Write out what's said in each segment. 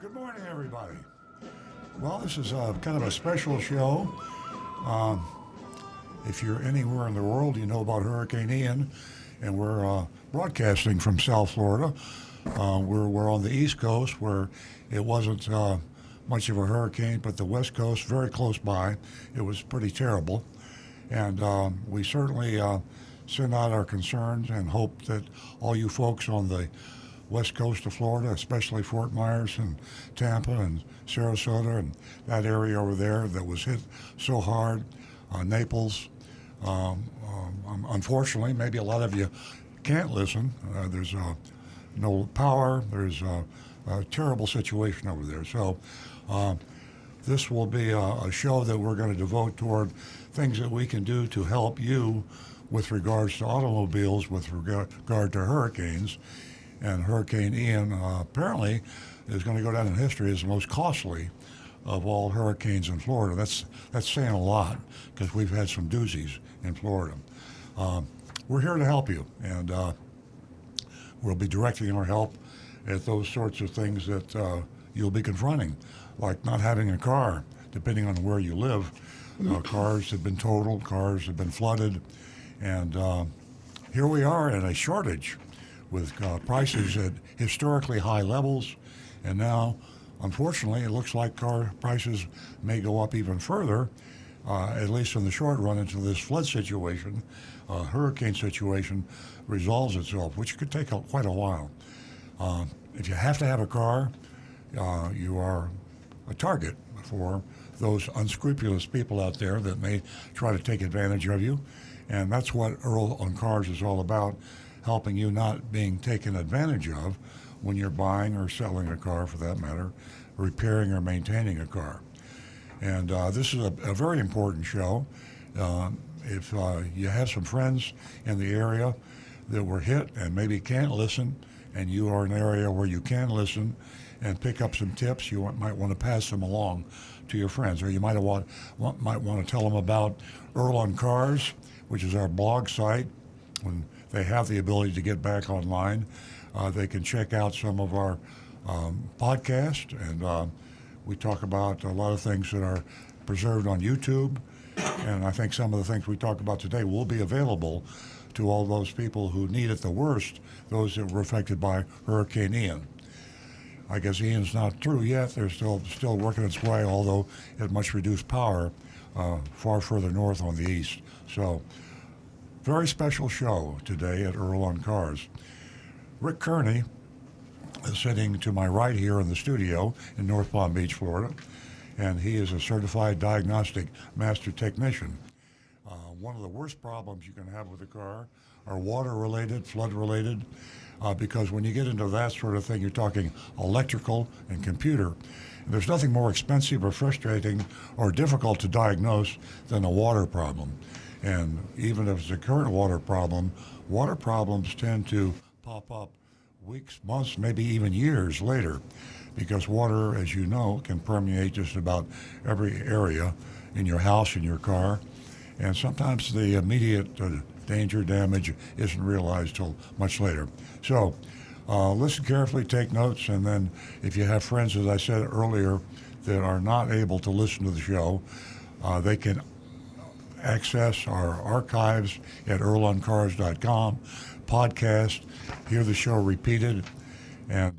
Good morning, everybody. Well, this is kind of a special show. Um, if you're anywhere in the world, you know about Hurricane Ian, and we're broadcasting from South Florida. We're on the East Coast where it wasn't much of a hurricane, but the West Coast, very close by, it was pretty terrible. And we certainly send out our concerns and hope that all you folks on the west coast of Florida, especially Fort Myers and Tampa and Sarasota and that area over there that was hit so hard, Naples. Unfortunately, maybe a lot of you can't listen. There's no power. There's a terrible situation over there. So uh, this will be a show that we're going to devote toward things that we can do to help you with regards to automobiles, with regard to hurricanes. And Hurricane Ian apparently is going to go down in history as the most costly of all hurricanes in Florida. That's saying a lot because we've had some doozies in Florida. We're here to help you, and we'll be directing our help at those sorts of things that you'll be confronting, like not having a car, depending on where you live. Cars have been totaled, cars have been flooded, and here we are in a shortage with prices at historically high levels. And now, unfortunately, it looks like car prices may go up even further, at least in the short run, until this flood situation, hurricane situation, resolves itself, which could take quite a while. If you have to have a car, you are a target for those unscrupulous people out there that may try to take advantage of you. And that's what Earl on Cars is all about, helping you not being taken advantage of when you're buying or selling a car, for that matter, repairing or maintaining a car. And this is a very important show. If you have some friends in the area that were hit and maybe can't listen, and you are in an area where you can listen and pick up some tips, you might want to pass them along to your friends. Or you might want to tell them about Earl on Cars, which is our blog site. When they have the ability to get back online, they can check out some of our podcast, and we talk about a lot of things that are preserved on YouTube. And I think some of the things we talk about today will be available to all those people who need it the worst, those that were affected by Hurricane Ian. I guess Ian's not through yet. They're still working its way, although at much reduced power, far further north on the east. So, very special show today at Earl on Cars. Rick Kearney is sitting to my right here in the studio in North Palm Beach, Florida, and he is a certified diagnostic master technician. One of the worst problems you can have with a car are water-related, flood-related, because when you get into that sort of thing, you're talking electrical and computer. There's nothing more expensive or frustrating or difficult to diagnose than a water problem. And even if it's a current water problem, water problems tend to pop up weeks, months, maybe even years later, because water, as you know, can permeate just about every area in your house, in your car. And sometimes the immediate danger, damage isn't realized till much later. So listen carefully, take notes, and then if you have friends, as I said earlier, that are not able to listen to the show, they can access our archives at earloncars.com, podcast, hear the show repeated, and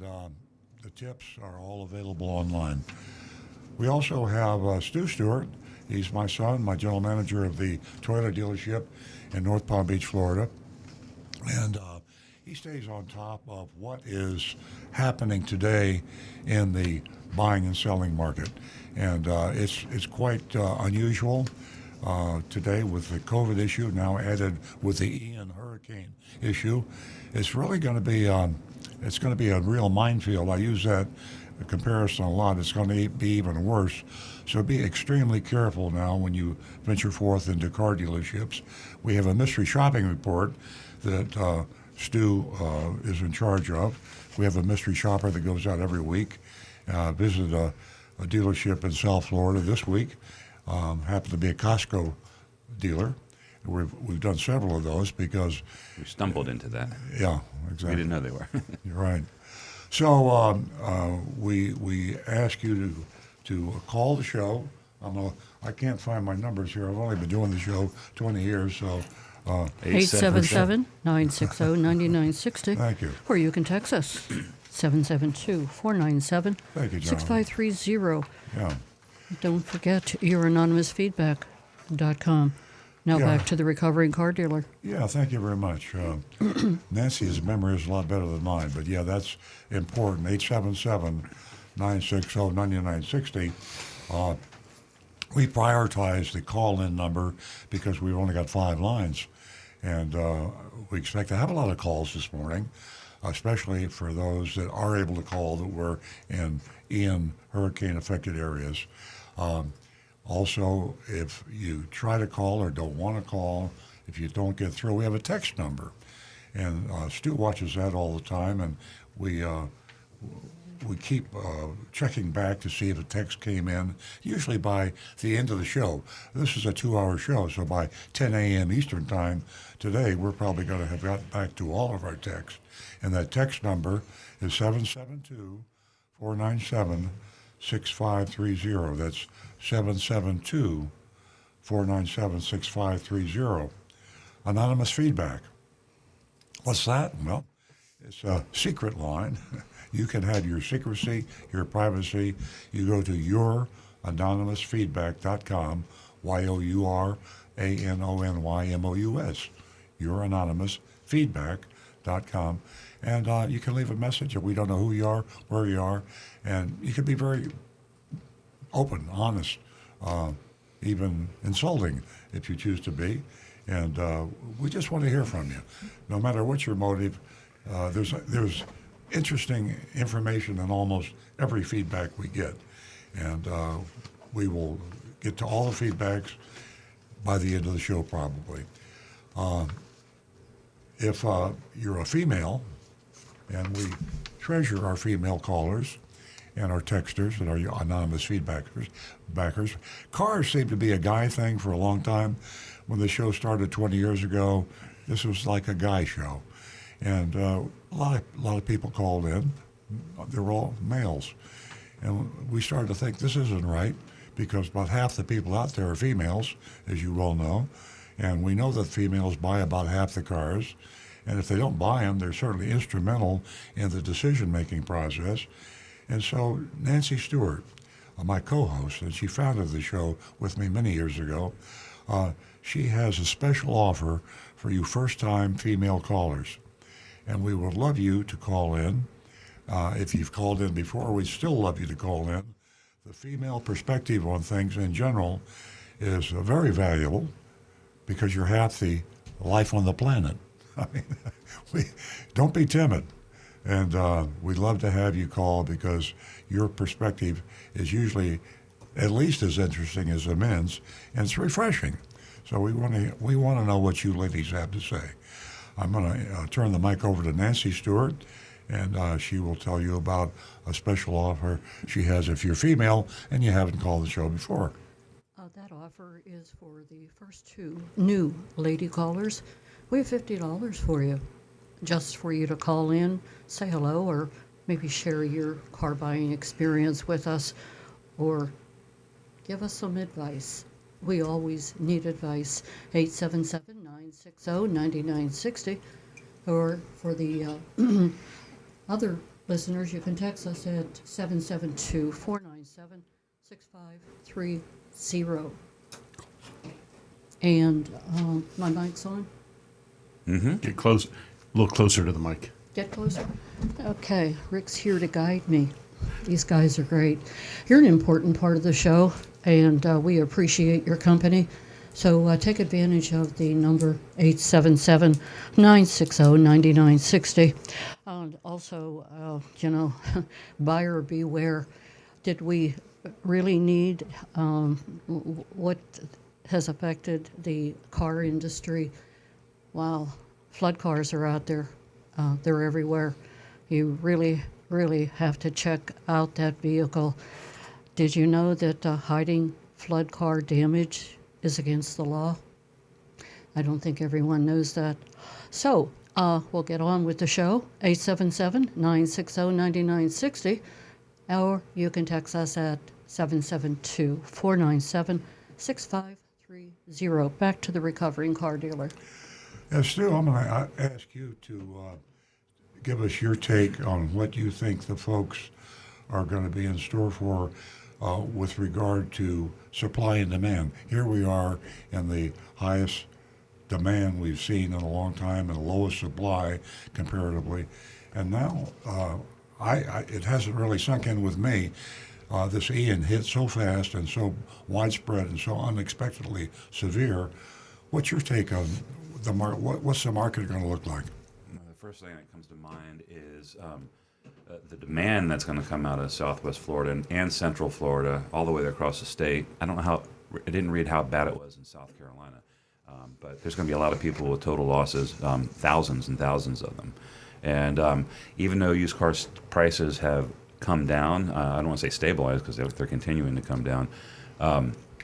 the tips are all available online. We also have Stu Stewart. He's my son, my general manager of the Toyota dealership in North Palm Beach, Florida. And he stays on top of what is happening today in the buying and selling market. And it's quite unusual today with the COVID issue, now added with the Ian hurricane issue. It's really going to be it's going to be a real minefield. I use that comparison a lot. It's going to be even worse. So be extremely careful now when you venture forth into car dealerships. We have a mystery shopping report that Stu is in charge of. We have a mystery shopper that goes out every week. Visited a dealership in South Florida this week. Happened to be a Costco dealer. We've done several of those because we stumbled into that. Yeah, exactly. We didn't know they were. You're right. So we ask you to call the show. I can't find my numbers here. I've only been doing the show 20 years, so 877-960-9960. thank you. Or you can text us, 772-497-6530. Thank you, John. Yeah. Don't forget youranonymousfeedback.com. Now Yeah. back to the recovering car dealer. Yeah, thank you very much. Nancy's memory is a lot better than mine, but yeah, that's important. 877-960-9960. We prioritize the call-in number because we've only got 5 lines, and we expect to have a lot of calls this morning, especially for those that are able to call that were in Ian hurricane-affected areas. Also, if you try to call or don't want to call, if you don't get through, we have a text number, and Stu watches that all the time, and we keep checking back to see if a text came in, usually by the end of the show. This is a 2-hour show, so by 10 a.m. Eastern Time today, we're probably going to have gotten back to all of our texts. And that text number is 772-497-6530. That's 772-497-6530. Anonymous feedback. What's that? Well, it's a secret line. You can have your secrecy, your privacy. You go to youranonymousfeedback.com, youranonymousfeedback, youranonymousfeedback.com, and you can leave a message. We don't know who you are, where you are, and you can be very open, honest, even insulting if you choose to be. And we just want to hear from you. No matter what your motive, there's interesting information in almost every feedback we get. And we will get to all the feedbacks by the end of the show probably. If you're a female, and we treasure our female callers and our texters and our anonymous backers. Cars seem to be a guy thing for a long time. When the show started 20 years ago, this was like a guy show. And a lot of people called in. They were all males. And we started to think this isn't right because about half the people out there are females, as you well know. And we know that females buy about half the cars. And if they don't buy them, they're certainly instrumental in the decision-making process. And so Nancy Stewart, my co-host, and she founded the show with me many years ago, she has a special offer for you first-time female callers. And we would love you to call in. If you've called in before, we'd still love you to call in. The female perspective on things in general is very valuable because you're half the life on the planet. I mean, don't be timid. And we'd love to have you call because your perspective is usually at least as interesting as the men's, and it's refreshing. So we want to know what you ladies have to say. I'm going to turn the mic over to Nancy Stewart, and she will tell you about a special offer she has if you're female and you haven't called the show before. That offer is for the first 2 new lady callers. We have $50 for you, just for you to call in, say hello, or maybe share your car buying experience with us, or give us some advice. We always need advice. 877-960-9960. Or for the other listeners, you can text us at 772-497-6530. And my mic's on? Mm-hmm. Get close, a little closer to the mic. Get closer? Okay, Rick's here to guide me. These guys are great. You're an important part of the show, and we appreciate your company. So take advantage of the number 877-960-9960. And also, buyer beware. Did we really need what has affected the car industry? Wow, flood cars are out there. They're everywhere. You really, really have to check out that vehicle. Did you know that hiding flood car damage is against the law? I don't think everyone knows that. So, We'll get on with the show, 877-960-9960, or you can text us at 772-497-6530. Back to the recovering car dealer. Stu, I'm going to ask you to give us your take on what you think the folks are going to be in store for with regard to supply and demand. Here we are in the highest demand we've seen in a long time and the lowest supply comparatively. And now it hasn't really sunk in with me. This Ian hit so fast and so widespread and so unexpectedly severe. What's your take on the market? What's the market going to look like? The first thing that comes to mind is the demand that's going to come out of Southwest Florida and Central Florida, all the way across the state. I don't know how. I didn't read how bad it was in South Carolina, but there's going to be a lot of people with total losses, thousands and thousands of them. And even though used car prices have come down, I don't want to say stabilized because they're continuing to come down.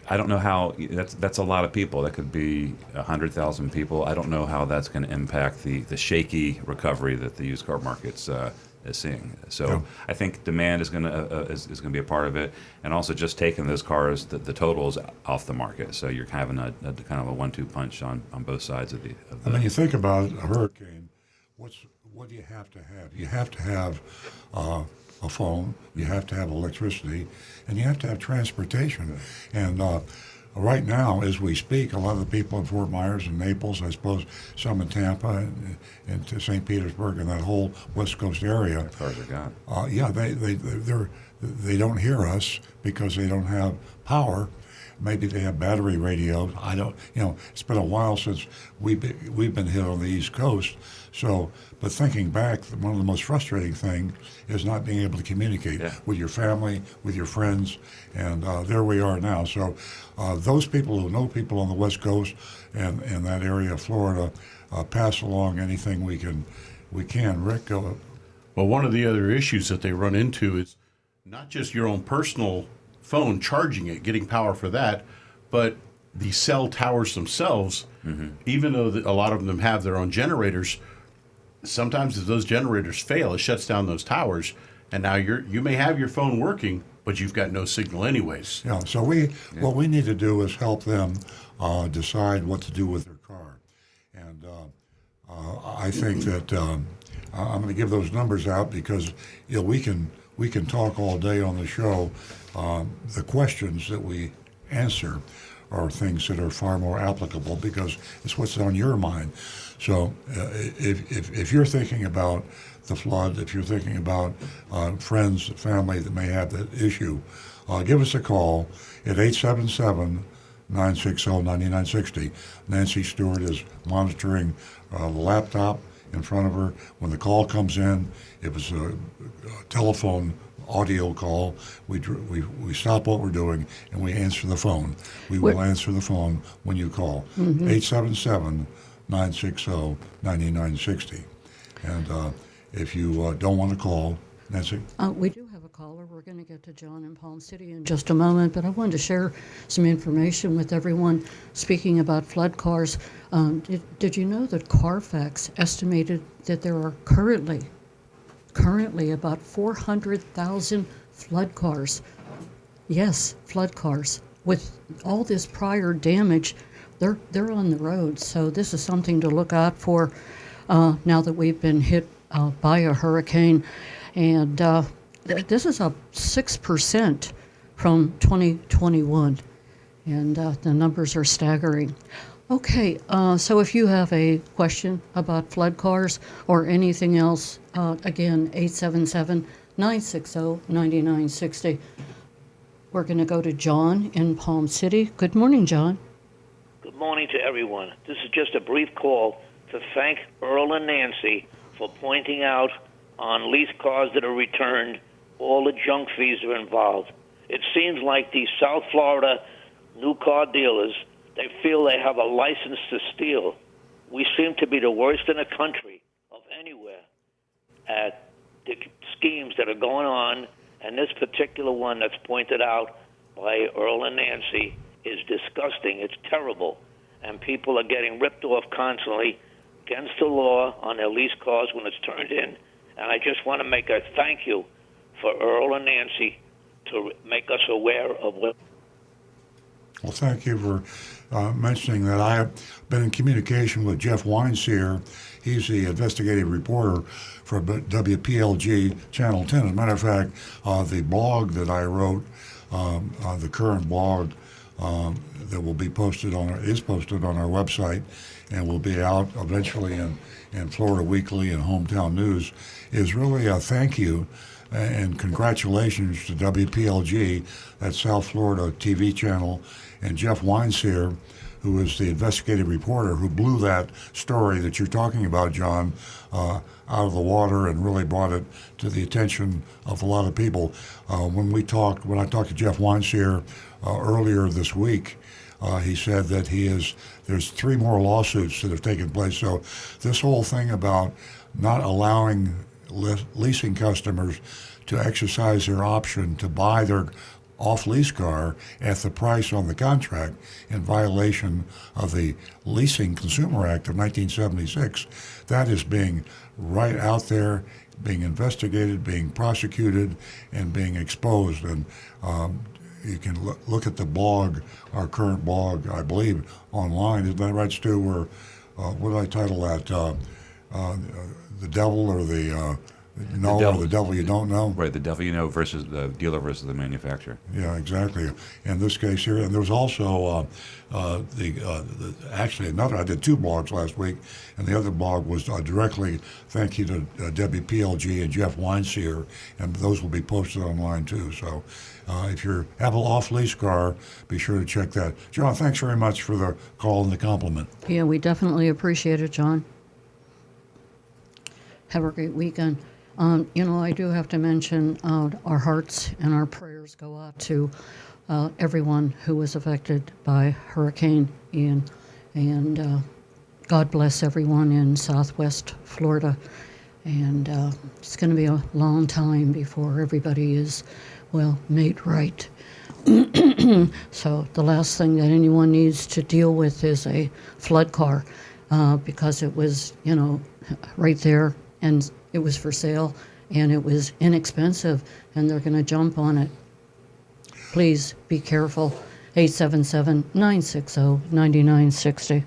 I don't know how. That's a lot of people. That could be 100,000 people. I don't know how that's going to impact the shaky recovery that the used car market's is seeing. So Yeah. I think demand is going to be a part of it, and also just taking those cars, the totals off the market. So you're having a kind of a 1-2 punch on both sides of the. I mean, you think about a hurricane. What do you have to have? You have to have a phone. You have to have electricity, and you have to have transportation. And right now, as we speak, a lot of the people in Fort Myers and Naples, I suppose some in Tampa and to St. Petersburg and that whole West Coast area. Cars are gone. Yeah, they don't hear us because they don't have power. Maybe they have battery radios. I don't. It's been a while since we've been hit on the East Coast. So, but thinking back, one of the most frustrating things is not being able to communicate with your family, with your friends, and there we are now. So, those people who know people on the West Coast and that area of Florida, pass along anything we can. Rick, go. Well, one of the other issues that they run into is not just your own personal phone charging it, getting power for that, but the cell towers themselves, even though a lot of them have their own generators, sometimes if those generators fail, it shuts down those towers, and now you may have your phone working, but you've got no signal anyways. Yeah, so what we need to do is help them decide what to do with their car. And I think that I'm going to give those numbers out because we can talk all day on the show. The questions that we answer are things that are far more applicable because it's what's on your mind. So if you're thinking about the flood, if you're thinking about friends, family that may have that issue, give us a call at 877-960-9960. Nancy Stewart is monitoring the laptop in front of her. When the call comes in, it was a telephone audio call. We stop what we're doing and we answer the phone. We will answer the phone when you call. 877-960-9960. And if you don't want to call, Nancy? We do have a caller. We're going to get to John in Palm City in just a moment, but I wanted to share some information with everyone. Speaking about flood cars, did you know that Carfax estimated that there are currently about 400,000 flood cars? Yes, flood cars. With all this prior damage, they're on the road. So this is something to look out for now that we've been hit by a hurricane. And this is up 6% from 2021. And the numbers are staggering. Okay, so if you have a question about flood cars or anything else, again, 877-960-9960. We're going to go to John in Palm City. Good morning, John. Good morning to everyone. This is just a brief call to thank Earl and Nancy for pointing out on leased cars that are returned all the junk fees are involved. It seems like these South Florida new car dealers, they feel they have a license to steal. We seem to be the worst in the country of anywhere at the schemes that are going on, and this particular one that's pointed out by Earl and Nancy is disgusting. It's terrible, and people are getting ripped off constantly. against the law on their lease cars when it's turned in. And I just want to make a thank you for Earl and Nancy to make us aware of what. Well, thank you for mentioning that. I have been in communication with Jeff Weinseer. He's the investigative reporter for WPLG Channel 10. As a matter of fact, the blog that I wrote, the current blog that will be posted is posted on our website and will be out eventually in Florida Weekly and Hometown News, is really a thank you and congratulations to WPLG, that South Florida TV channel, and Jeff Weinseer, who is the investigative reporter who blew that story that you're talking about, John, out of the water and really brought it to the attention of a lot of people. When I talked to Jeff Weinseer earlier this week, he said that there's 3 more lawsuits that have taken place. So this whole thing about not allowing leasing customers to exercise their option to buy their off-lease car at the price on the contract in violation of the Leasing Consumer Act of 1976, that is being right out there, being investigated, being prosecuted, and being exposed. And you can look at the blog, our current blog, I believe, online. Isn't that right, Stu? Where, what did I title that? The Devil or the devil. or the devil you don't know? Right, the devil you know versus the dealer versus the manufacturer. Yeah, exactly. In this case here, and there was also actually another. I did 2 blogs last week, and the other blog was directly thank you to WPLG and Jeff Weinseer, and those will be posted online too. So if you have an off-lease car, be sure to check that. John, thanks very much for the call and the compliment. Yeah, we definitely appreciate it, John. Have a great weekend. I do have to mention our hearts and our prayers go out to everyone who was affected by Hurricane Ian. And God bless everyone in Southwest Florida. And it's going to be a long time before everybody is, made right. So the last thing that anyone needs to deal with is a flood car because it was, right there and it was for sale and it was inexpensive and they're going to jump on it. Please be careful. 877-960-9960.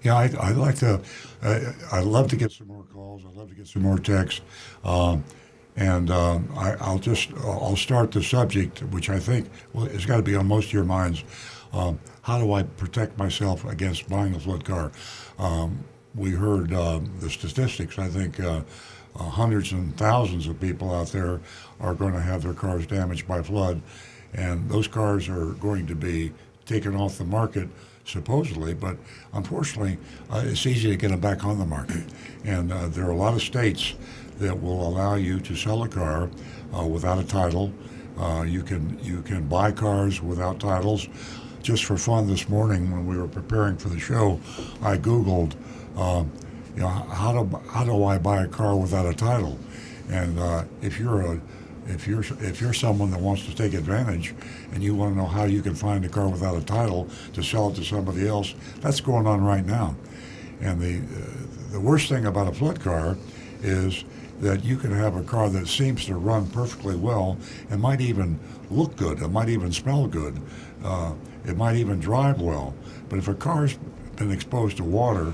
Yeah, I'd like to. I'd love to get some more calls. I'd love to get some more texts, I'll start the subject, which I think has got to be on most of your minds. How do I protect myself against buying a flood car? We heard the statistics. I think hundreds and thousands of people out there are going to have their cars damaged by flood, and those cars are going to be taken off the market supposedly, but unfortunately it's easy to get them back on the market, and there are a lot of states that will allow you to sell a car without a title. You can buy cars without titles. Just for fun this morning when we were preparing for the show, I Googled how do I buy a car without a title? And if you're someone that wants to take advantage and you want to know how you can find a car without a title to sell it to somebody else, that's going on right now. And the worst thing about a flood car is that you can have a car that seems to run perfectly well and might even look good, it might even smell good, it might even drive well. But if a car's been exposed to water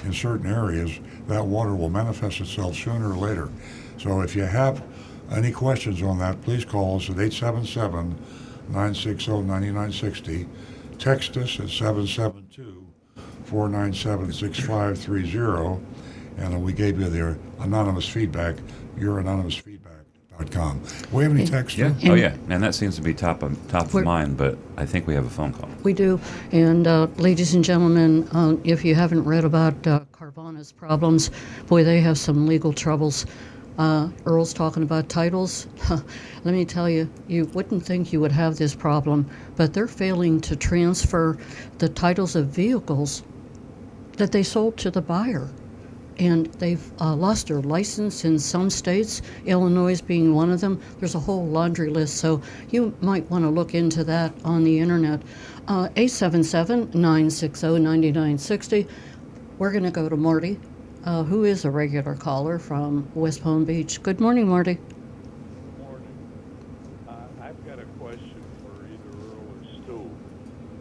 in certain areas, that water will manifest itself sooner or later. So if you have any questions on that, please call us at 877-960-9960. Text us at 772-497-6530. And we gave you their anonymous feedback, youranonymousfeedback.com. We have any text? Yeah. Oh, yeah. And that seems to be top of mind, but I think we have a phone call. We do. And ladies and gentlemen, if you haven't read about Carvana's problems, boy, they have some legal troubles. Earl's talking about titles. Let me tell you, you wouldn't think you would have this problem, but they're failing to transfer the titles of vehicles that they sold to the buyer. And they've lost their license in some states, Illinois being one of them. There's a whole laundry list, so you might want to look into that on the internet. 877-960-9960. We're going to go to Marty, who is a regular caller from West Palm Beach. Good morning, Marty. Morning. I've got a question for either Earl or Stu.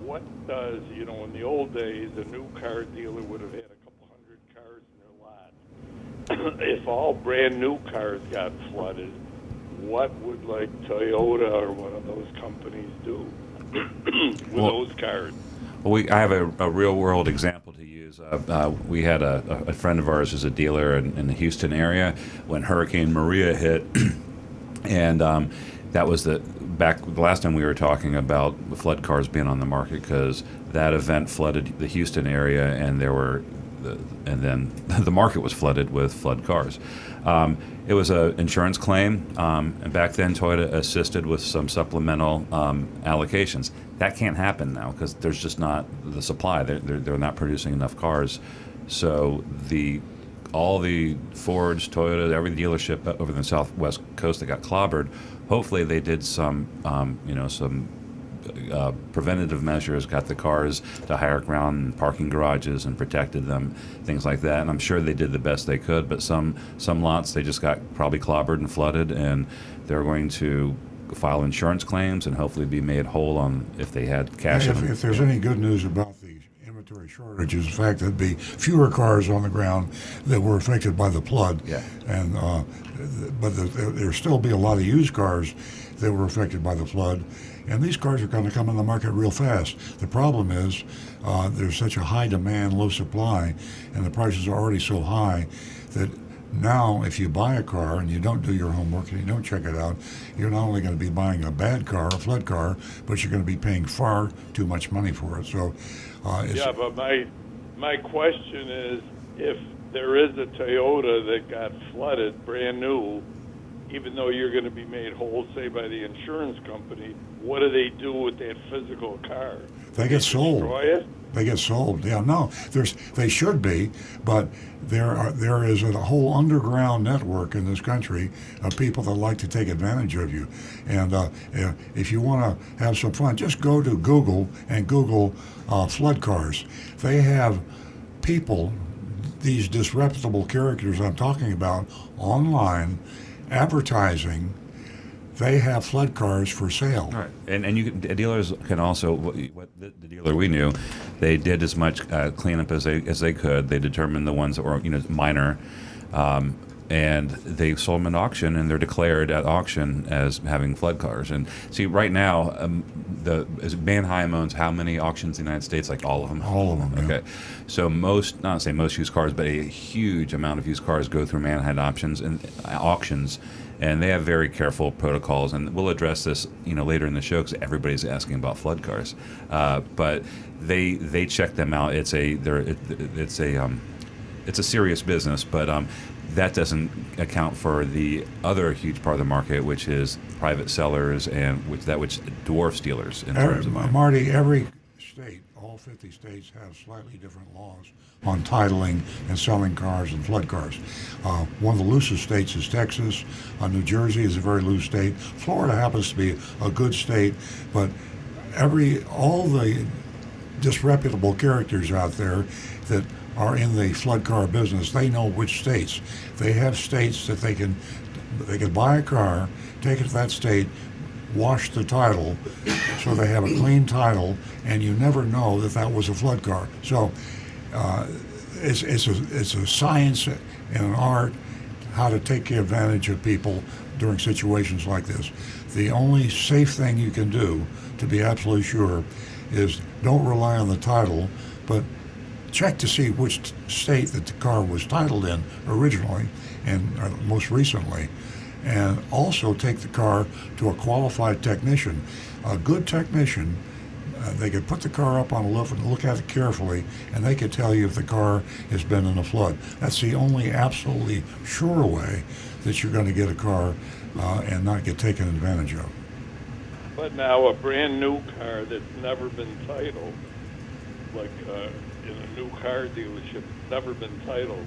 What does, in the old days, a new car dealer would have had a couple hundred cars in their lot. If all brand new cars got flooded, what would like Toyota or one of those companies do with those cars? Well, I have a real world example to use. We had a friend of ours who's a dealer in the Houston area when Hurricane Maria hit, and that was the last time we were talking about the flood cars being on the market, because that event flooded the Houston area, and then the market was flooded with flood cars. It was an insurance claim, and back then Toyota assisted with some supplemental allocations. That can't happen now because there's just not the supply. They're not producing enough cars. So all the Fords, Toyota, every dealership over the southwest coast that got clobbered, hopefully they did some preventative measures, got the cars to higher ground and parking garages and protected them, things like that. And I'm sure they did the best they could, but some lots, they just got probably clobbered and flooded, and they're going to file insurance claims and hopefully be made whole on if they had cash. If there's any good news about the inventory shortages, the fact that there'd be fewer cars on the ground that were affected by the flood. Yeah. And but there'll still be a lot of used cars that were affected by the flood, and these cars are going to come on the market real fast. The problem is there's such a high demand, low supply, and the prices are already so high that now if you buy a car and you don't do your homework and you don't check it out, you're not only going to be buying a bad car, a flood car, but you're going to be paying far too much money for it. So Yeah, but my question is, if there is a Toyota that got flooded brand new, even though you're going to be made whole, say, by the insurance company, what do they do with that physical car? They get sold. Destroy it? They get sold. Yeah, no, they should be, but there is a whole underground network in this country of people that like to take advantage of you. And if you want to have some fun, just go to Google and Google flood cars. They have people, these disreputable characters I'm talking about, online advertising. They have flood cars for sale. All right, and dealers can also, what the dealer we knew, they did as much cleanup as they could. They determined the ones that were Mm-hmm. minor, and they sold them at auction, and they're declared at auction as having flood cars. And see, right now, Manheim owns how many auctions in the United States? Like all of them. All of them. Yeah. Okay, so not say most used cars, but a huge amount of used cars go through Manheim auctions. And they have very careful protocols, and we'll address this, later in the show because everybody's asking about flood cars. But they check them out. It's a serious business, but that doesn't account for the other huge part of the market, which is private sellers and which dwarfs dealers in terms of money. Marty, every state, all 50 states, have slightly different laws on titling and selling cars and flood cars. One of the loosest states is Texas. New Jersey is a very loose state. Florida happens to be a good state, but all the disreputable characters out there that are in the flood car business, they know which states. They have states that they can buy a car, take it to that state, wash the title, so they have a clean title, and you never know that was a flood car. So it's a science and an art how to take advantage of people during situations like this. The only safe thing you can do, to be absolutely sure, is don't rely on the title, but check to see which state that the car was titled in originally and most recently, and also take the car to a qualified technician. A good technician, they could put the car up on a lift and look at it carefully, and they could tell you if the car has been in a flood. That's the only absolutely sure way that you're going to get a car and not get taken advantage of. But now a brand new car that's never been titled, like in a new car dealership, it's never been titled.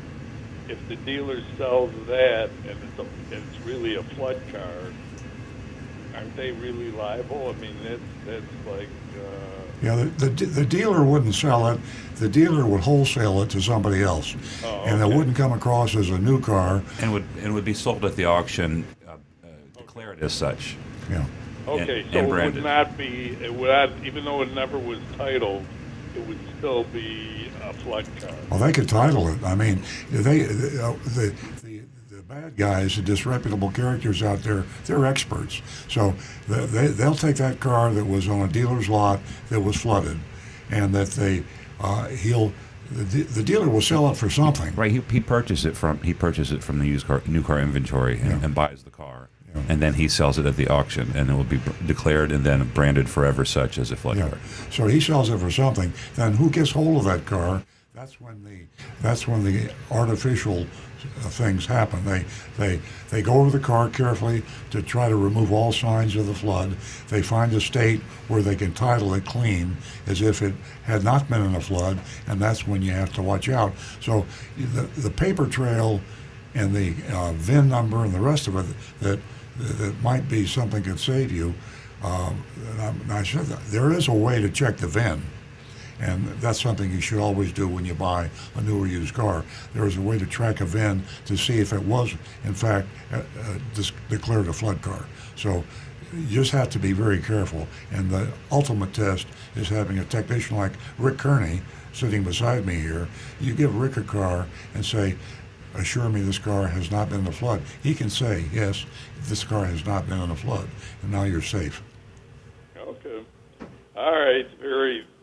If the dealer sells that and it's really a flood car, aren't they really liable? I mean, that's like. Yeah, the dealer wouldn't sell it. The dealer would wholesale it to somebody else, Oh, and it okay. wouldn't come across as a new car. And would be sold at the auction, declared as such. Yeah. Okay, and so it would branded. not be, it would not, even though it never was titled, it would still be a flood car. Well, they could title it. I mean, the bad guys, the disreputable characters out there, they're experts. So they'll take that car that was on a dealer's lot that was flooded, and that the dealer will sell it for something. Right, he purchased it from the new car inventory and buys the car, and then he sells it at the auction, and it will be declared and then branded forever such as a flood Yeah. car. So he sells it for something. Then who gets hold of that car? That's when the artificial things happen. They go over the car carefully to try to remove all signs of the flood. They find a state where they can title it clean, as if it had not been in a flood, and that's when you have to watch out. So the paper trail and the VIN number and the rest of it that might be something could save you. And I said that there is a way to check the VIN. And that's something you should always do when you buy a new or used car. There is a way to track a VIN to see if it was, in fact, declared a flood car. So you just have to be very careful. And the ultimate test is having a technician like Rick Kearney sitting beside me here. You give Rick a car and say, assure me this car has not been in a flood. He can say, yes, this car has not been in a flood. And now you're safe. Okay. All right.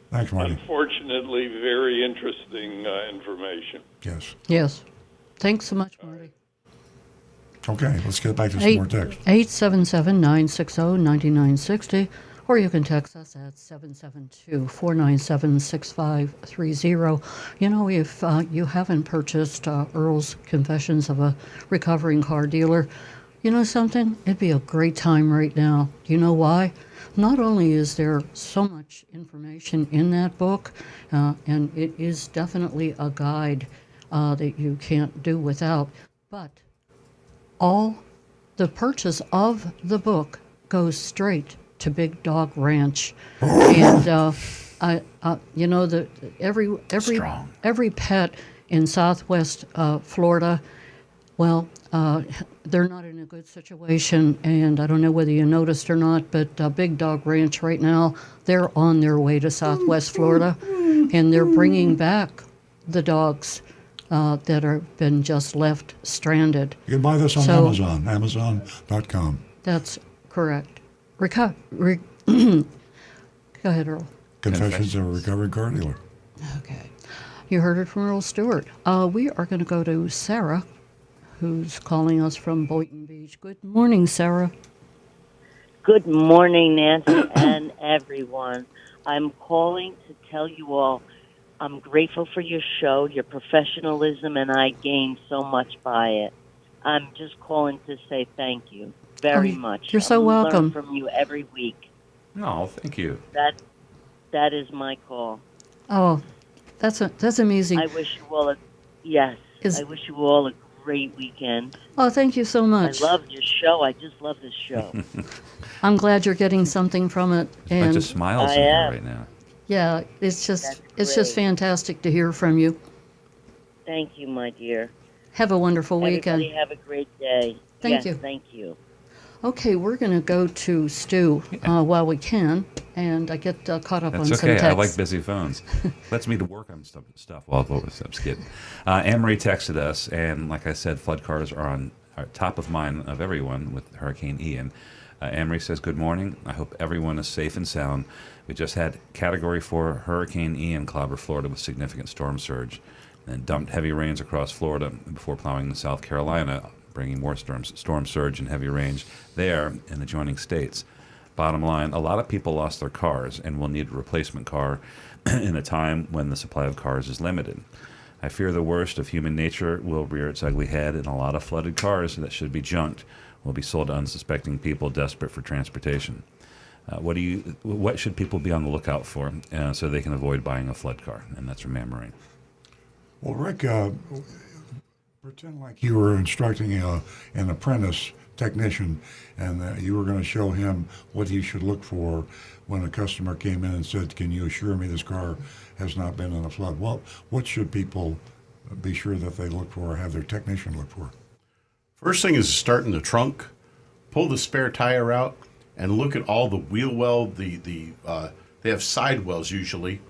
Thanks, Marty. Unfortunately, very interesting information. Yes. Yes. Thanks so much, Marty. Okay, let's get back to some more text. 877-960-9960, or you can text us at 772-497-6530. You know, if you haven't purchased Earl's Confessions of a Recovering Car Dealer, you know something? It'd be a great time right now. Do you know why? Not only is there so much information in that book, and it is definitely a guide that you can't do without, but all the purchase of the book goes straight to Big Dog Ranch, and you know, every pet in Southwest Florida, well, they're not in a good situation, and I don't know whether you noticed or not, but Big Dog Ranch right now, they're on their way to Southwest Florida, and they're bringing back the dogs that have been just left stranded. You can buy this on Amazon, Amazon.com. That's correct. Go ahead, Earl. Confessions of a Recovering Car Dealer. Okay. You heard it from Earl Stewart. We are going to go to Sarah, who's calling us from Boynton Beach. Good morning, Sarah. Good morning, Nancy and everyone. I'm calling to tell you all I'm grateful for your show, your professionalism, and I gained so much by it. I'm just calling to say thank you very much. You're so I welcome. learn from you every week. No, thank you. That is my call. Oh, that's amazing. I wish you all I wish you all a great weekend. Oh, thank you so much. I love your show. I just love this show. I'm glad you're getting something from it. And And just smiles I in here am. right now. yeah, it's just That's great. fantastic to hear from you. Thank you, my dear. Have a wonderful weekend. Everybody have a great day. Thank Yes, you. Thank you. Okay, we're going to go to Stu while we can, and I get caught up on That's some okay. texts. I like busy phones. Lets me to work on stuff while I'm just kidding. Anne-Marie texted us, and like I said, flood cars are top of mind of everyone with Hurricane Ian. Anne-Marie says, good morning. I hope everyone is safe and sound. We just had Category 4 Hurricane Ian clobber Florida with significant storm surge, and dumped heavy rains across Florida before plowing into South Carolina, bringing more storm surge and heavy rains there in adjoining states. Bottom line, a lot of people lost their cars and will need a replacement car in a time when the supply of cars is limited. I fear the worst of human nature will rear its ugly head, and a lot of flooded cars that should be junked will be sold to unsuspecting people desperate for transportation. What should people be on the lookout for so they can avoid buying a flood car? And that's from Anne-Marie. Well, Rick, pretend like you were instructing an apprentice technician, and you were going to show him what he should look for when a customer came in and said, "Can you assure me this car has not been in a flood?" Well, what should people be sure that they look for or have their technician look for? First thing is start in the trunk, pull the spare tire out, and look at all the wheel well. They have side wells usually.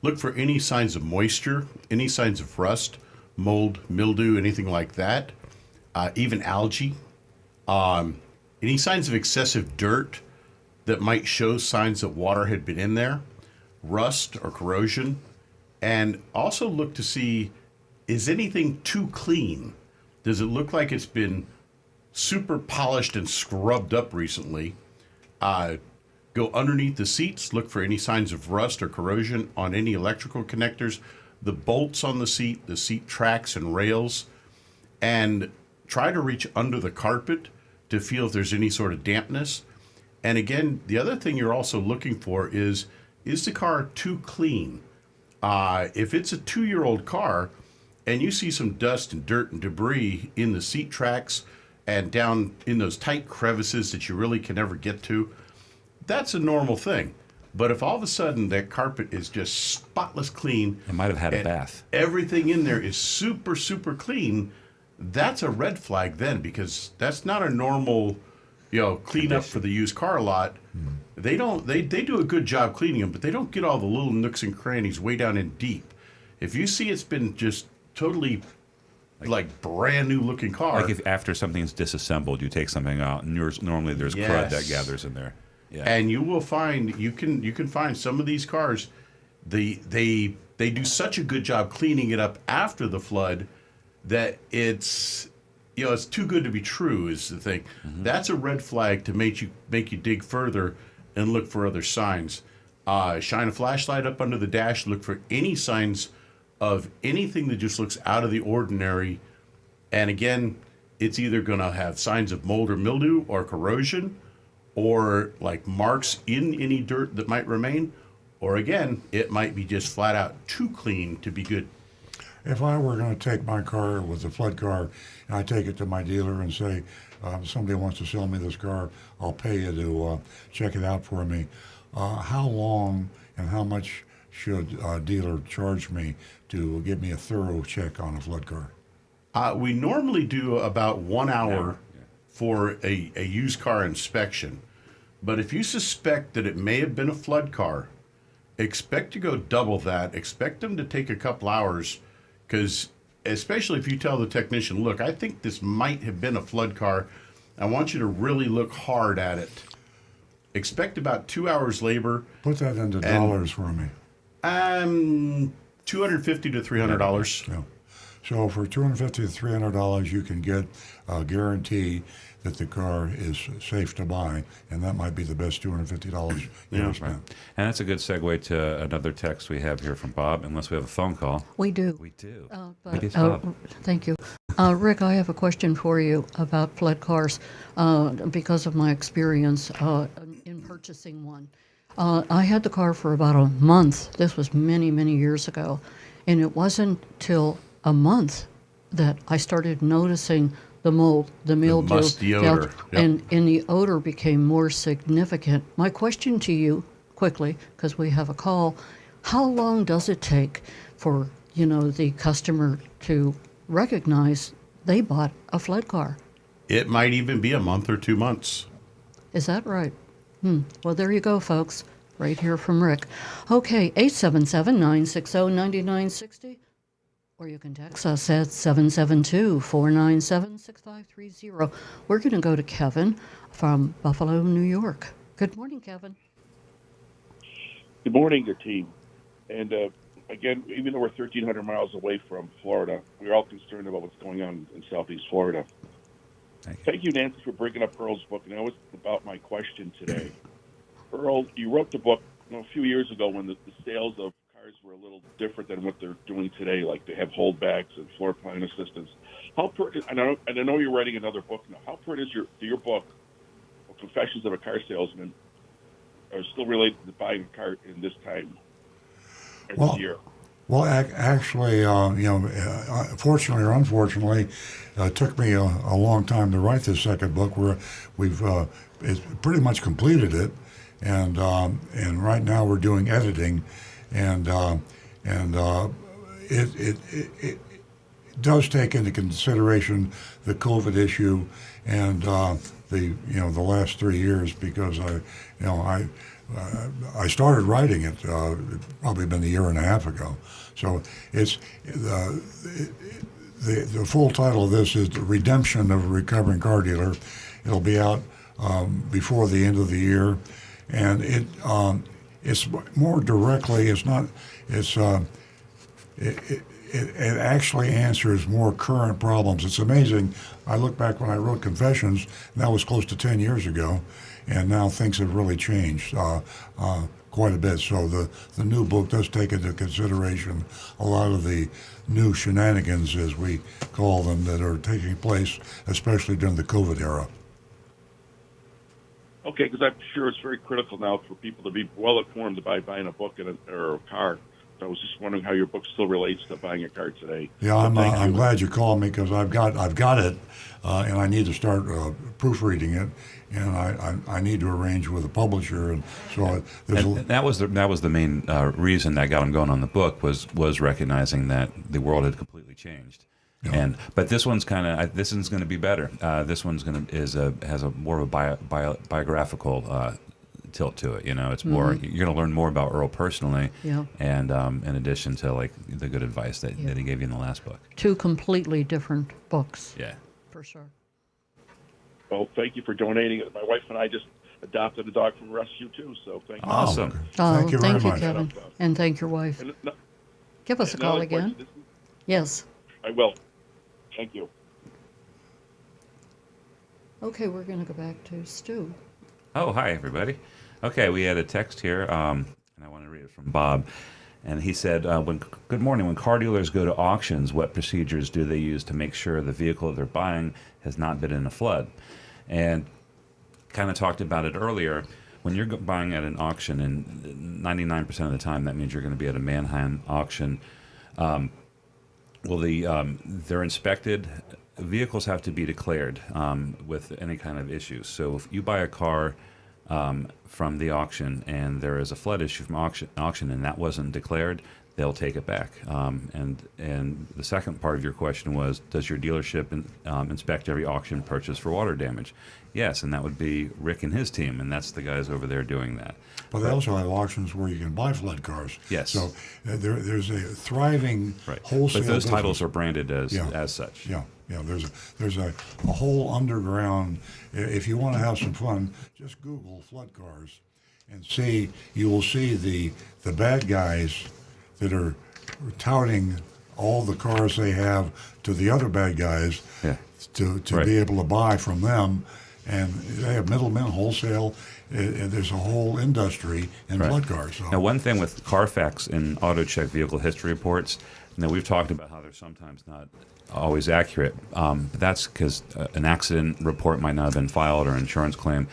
Look for any signs of moisture, any signs of rust, mold, mildew, anything like that. Even algae. Any signs of excessive dirt that might show signs that water had been in there, rust or corrosion. And also look to see, is anything too clean? Does it look like it's been super polished and scrubbed up recently? Go underneath the seats, look for any signs of rust or corrosion on any electrical connectors, the bolts on the seat tracks and rails, and try to reach under the carpet to feel if there's any sort of dampness. And again, the other thing you're also looking for is the car too clean? If it's a 2-year-old car and you see some dust and dirt and debris in the seat tracks and down in those tight crevices that you really can never get to, that's a normal thing. But if all of a sudden that carpet is just spotless clean, It might have had a and bath. everything in there is super, super clean, that's a red flag then, because that's not a normal, clean up for the used car lot. They do a good job cleaning them, but they don't get all the little nooks and crannies way down in deep. If you see it's been just totally like brand new looking car. Like if after something's disassembled, you take something out, and normally there's crud that gathers in there. Yeah. And you will find you can find some of these cars, they do such a good job cleaning it up after the flood that it's too good to be true is the thing. Mm-hmm. That's a red flag to make you dig further and look for other signs. Shine a flashlight up under the dash, look for any signs of anything that just looks out of the ordinary. And again, it's either going to have signs of mold or mildew or corrosion, or like marks in any dirt that might remain, or again, it might be just flat out too clean to be good. If I were going to take my car with a flood car and I take it to my dealer and say, somebody wants to sell me this car, I'll pay you to check it out for me. How long and how much should a dealer charge me to give me a thorough check on a flood car? We normally do about 1 hour for a used car inspection. But if you suspect that it may have been a flood car, expect to go double that. Expect them to take a couple hours, because especially if you tell the technician, look, I think this might have been a flood car. I want you to really look hard at it. Expect about 2 hours labor. Put that into dollars for me. $250 to $300. Yeah. So for $250 to $300, you can get a guarantee that the car is safe to buy, and that might be the best $250 you ever spent. And that's a good segue to another text we have here from Bob, unless we have a phone call. We do. We do. But, thank you. Rick, I have a question for you about flood cars because of my experience in purchasing one. I had the car for about a month. This was many, many years ago. And it wasn't till a month that I started noticing the mold, the mildew, musty odor. and the odor became more significant. My question to you, quickly, because we have a call, how long does it take for the customer to recognize they bought a flood car? It might even be a month or 2 months. Is that right? Well, there you go, folks. Right here from Rick. Okay, 877-960-9960. Or you can text us at 772-497-6530. We're going to go to Kevin from Buffalo, New York. Good morning, Kevin. Good morning, your team. And again, even though we're 1,300 miles away from Florida, we're all concerned about what's going on in Southeast Florida. Thank you, Nancy, for bringing up Earl's book. And that was about my question today. Earl, you wrote the book a few years ago when the sales of cars were a little different than what they're doing today, like they have holdbacks and floor plan assistance. How pertinent? I know you're writing another book now. How pertinent is your book, Confessions of a Car Salesman, are still related to buying a car in this time, or this year? Well, actually, fortunately or unfortunately, it took me a long time to write this second book. We've it's pretty much completed it, and right now we're doing editing, and it does take into consideration the COVID issue and the last 3 years, because I started writing it probably been a year and a half ago. So it's the full title of this is The Redemption of a Recovering Car Dealer. It'll be out before the end of the year, and it's more directly. It's not. It actually answers more current problems. It's amazing. I look back when I wrote Confessions, and that was close to 10 years ago, and now things have really changed quite a bit. So the new book does take into consideration a lot of the new shenanigans, as we call them, that are taking place, especially during the COVID era. Okay, because I'm sure it's very critical now for people to be well informed by buying a book or a car. So I was just wondering how your book still relates to buying a car today. Yeah, I'm glad you called me, because I've got it, and I need to start proofreading it, and I need to arrange with a publisher, and so that was the main reason that got him going on the book, was recognizing that the world had completely changed. Yeah. But this one's this one's going to be better. This one's has a more of a biographical tilt to it. It's more, you're going to learn more about Earl personally, and in addition to like the good advice that he gave you in the last book. Two completely different books. Yeah, for sure. Well, thank you for donating it. My wife and I just adopted a dog from rescue too, so thank you. Awesome. Thank you very much, Kevin, and thank your wife. Give us a call again. Yes. I will. Thank you. Okay, we're going to go back to Stu. Oh, hi, everybody. Okay, we had a text here, and I want to read it from Bob. And he said, good morning. When car dealers go to auctions, what procedures do they use to make sure the vehicle that they're buying has not been in a flood? And kind of talked about it earlier. When you're buying at an auction, and 99% of the time that means you're going to be at a Manheim auction, they're inspected. Vehicles have to be declared with any kind of issues. So if you buy a car from the auction and there is a flood issue from auction and that wasn't declared, they'll take it back. And the second part of your question was, does your dealership inspect every auction purchase for water damage? Yes, and that would be Rick and his team, and that's the guys over there doing that. But they also have auctions where you can buy flood cars. Yes. So there's a thriving wholesale. But those business. titles are branded as such. Yeah. There's a whole underground. If you want to have some fun, just Google flood cars, and you will see the bad guys that are touting all the cars they have to the other bad guys to be able to buy from them. And they have middlemen, wholesale. There's a whole industry in flood cars. So. Now, one thing with Carfax and AutoCheck vehicle history reports, we've talked about how they're sometimes not always accurate. But that's because an accident report might not have been filed or an insurance claim.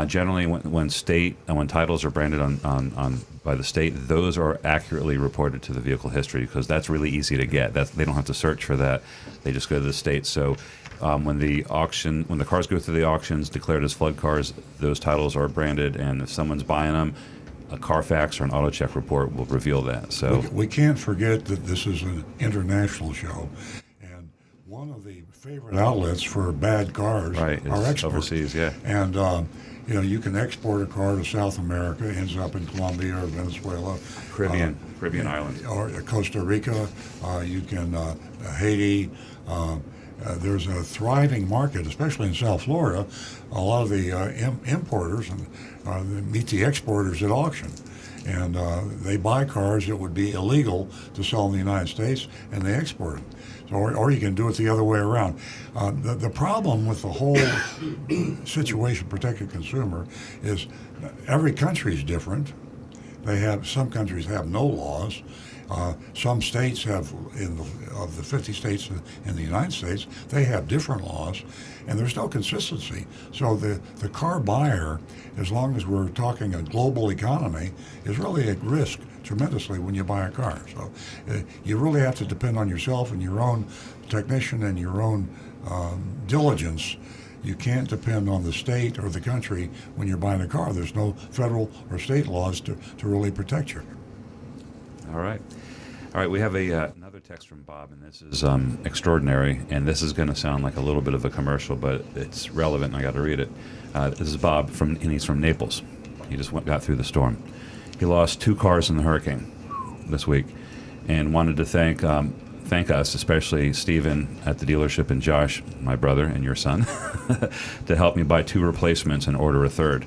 Generally, when titles are branded on by the state, those are accurately reported to the vehicle history, because that's really easy to get. They don't have to search for that; they just go to the state. So when the cars go through the auctions declared as flood cars, those titles are branded, and if someone's buying them, a Carfax or an AutoCheck report will reveal that. So we can't forget that this is an international show. One of the favorite outlets for bad cars are exports. Overseas, yeah. And, you can export a car to South America, ends up in Colombia or Venezuela. Caribbean islands. Or Costa Rica, you can, Haiti. There's a thriving market, especially in South Florida. A lot of the importers meet the exporters at auction. And they buy cars that would be illegal to sell in the United States, and they export them. Or you can do it the other way around. The problem with the whole situation, protect the consumer, is every country is different. Some countries have no laws. Some states have, of the 50 states in the United States, they have different laws, and there's no consistency. So the car buyer, as long as we're talking a global economy, is really at risk tremendously when you buy a car. So you really have to depend on yourself and your own technician and your own diligence. You can't depend on the state or the country when you're buying a car. There's no federal or state laws to really protect you. All right. All right, we have another text from Bob, and this is extraordinary, and this is going to sound like a little bit of a commercial, but it's relevant, and I got to read it. This is Bob, and he's from Naples. He just got through the storm. He lost 2 cars in the hurricane this week, and wanted to thank us, especially Stephen at the dealership and Josh, my brother, and your son, to help me buy 2 replacements and order a third.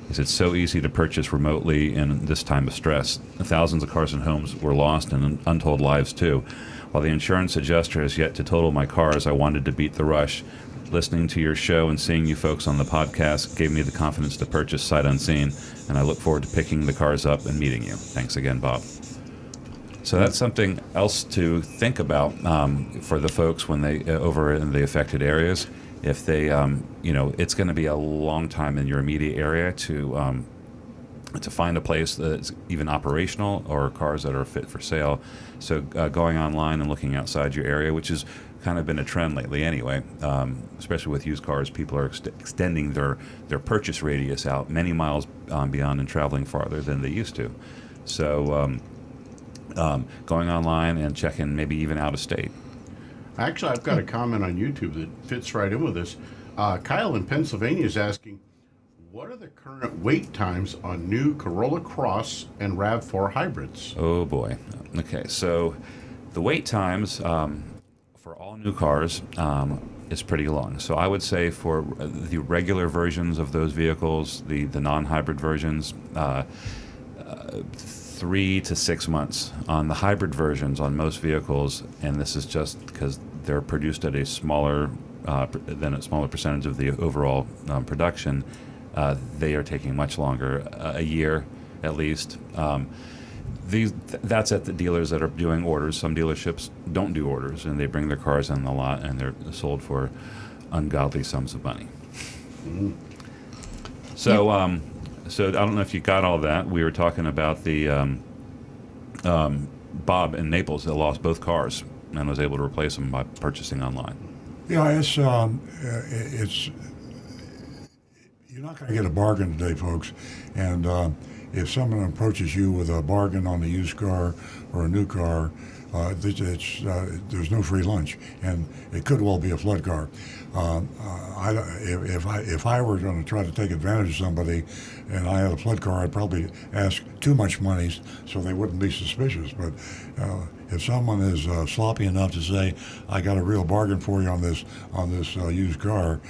He said, it's so easy to purchase remotely in this time of stress. Thousands of cars and homes were lost, and untold lives too. While the insurance adjuster has yet to total my cars, I wanted to beat the rush. Listening to your show and seeing you folks on the podcast gave me the confidence to purchase sight unseen, and I look forward to picking the cars up and meeting you. Thanks again, Bob. So that's something else to think about for the folks when they over in the affected areas. If they, it's going to be a long time in your immediate area to find a place that's even operational or cars that are fit for sale. So going online and looking outside your area, which has kind of been a trend lately anyway, especially with used cars, people are extending their purchase radius out many miles beyond and traveling farther than they used to. So going online and checking maybe even out of state. Actually, I've got a comment on YouTube that fits right in with this. Kyle in Pennsylvania is asking, what are the current wait times on new Corolla Cross and RAV4 hybrids? Oh, boy. Okay, so the wait times for all new cars is pretty long. So I would say for the regular versions of those vehicles, the non-hybrid versions, 3 to 6 months. On the hybrid versions on most vehicles, and this is just because they're produced at a smaller percentage of the overall production, they are taking much longer, a year at least. That's at the dealers that are doing orders. Some dealerships don't do orders, and they bring their cars in the lot, and they're sold for ungodly sums of money. Mm-hmm. So, so I don't know if you got all that. We were talking about the Bob in Naples that lost both cars and was able to replace them by purchasing online. Yeah, it's you're not going to get a bargain today, folks. And if someone approaches you with a bargain on a used car or a new car, there's no free lunch, and it could well be a flood car. If I were going to try to take advantage of somebody and I had a flood car, I'd probably ask too much money so they wouldn't be suspicious. But if someone is sloppy enough to say, I got a real bargain for you on this used car,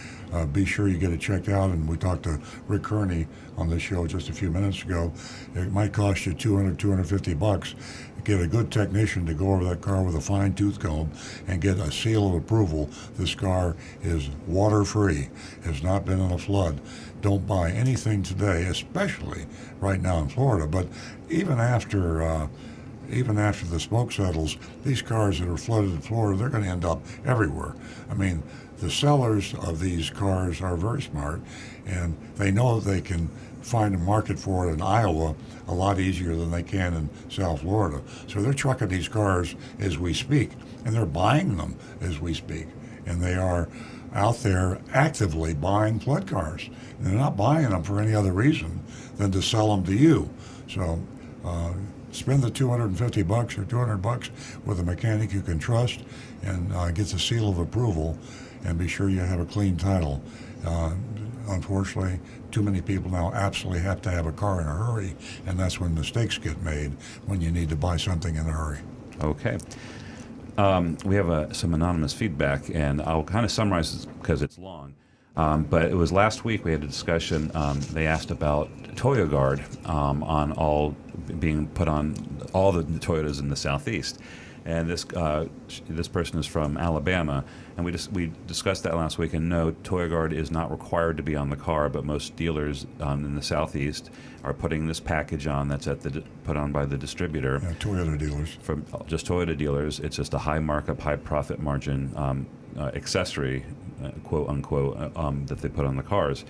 be sure you get it checked out. And we talked to Rick Kearney on this show just a few minutes ago. It might cost you $250. Get a good technician to go over that car with a fine tooth comb and get a seal of approval. This car is water-free, has not been in a flood. Don't buy anything today, especially right now in Florida. But even after the smoke settles, these cars that are flooded in Florida, they're going to end up everywhere. I mean, the sellers of these cars are very smart, and they know they can find a market for it in Iowa a lot easier than they can in South Florida. So they're trucking these cars as we speak, and they're buying them as we speak. And they are out there actively buying flood cars. And they're not buying them for any other reason than to sell them to you. So spend the $250 or $200 with a mechanic you can trust and get the seal of approval, and be sure you have a clean title. Unfortunately, too many people now absolutely have to have a car in a hurry, and that's when mistakes get made, when you need to buy something in a hurry. Okay. We have some anonymous feedback, and I'll kind of summarize this because it's long. But it was last week we had a discussion. They asked about Toyo Guard on all being put on all the Toyotas in the Southeast. And this person is from Alabama, and we discussed that last week. And no, ToyoGuard is not required to be on the car, but most dealers in the Southeast are putting this package on that's put on by the distributor. Yeah, Toyota dealers. From just Toyota dealers. It's just a high markup, high profit margin accessory, quote unquote, that they put on the cars.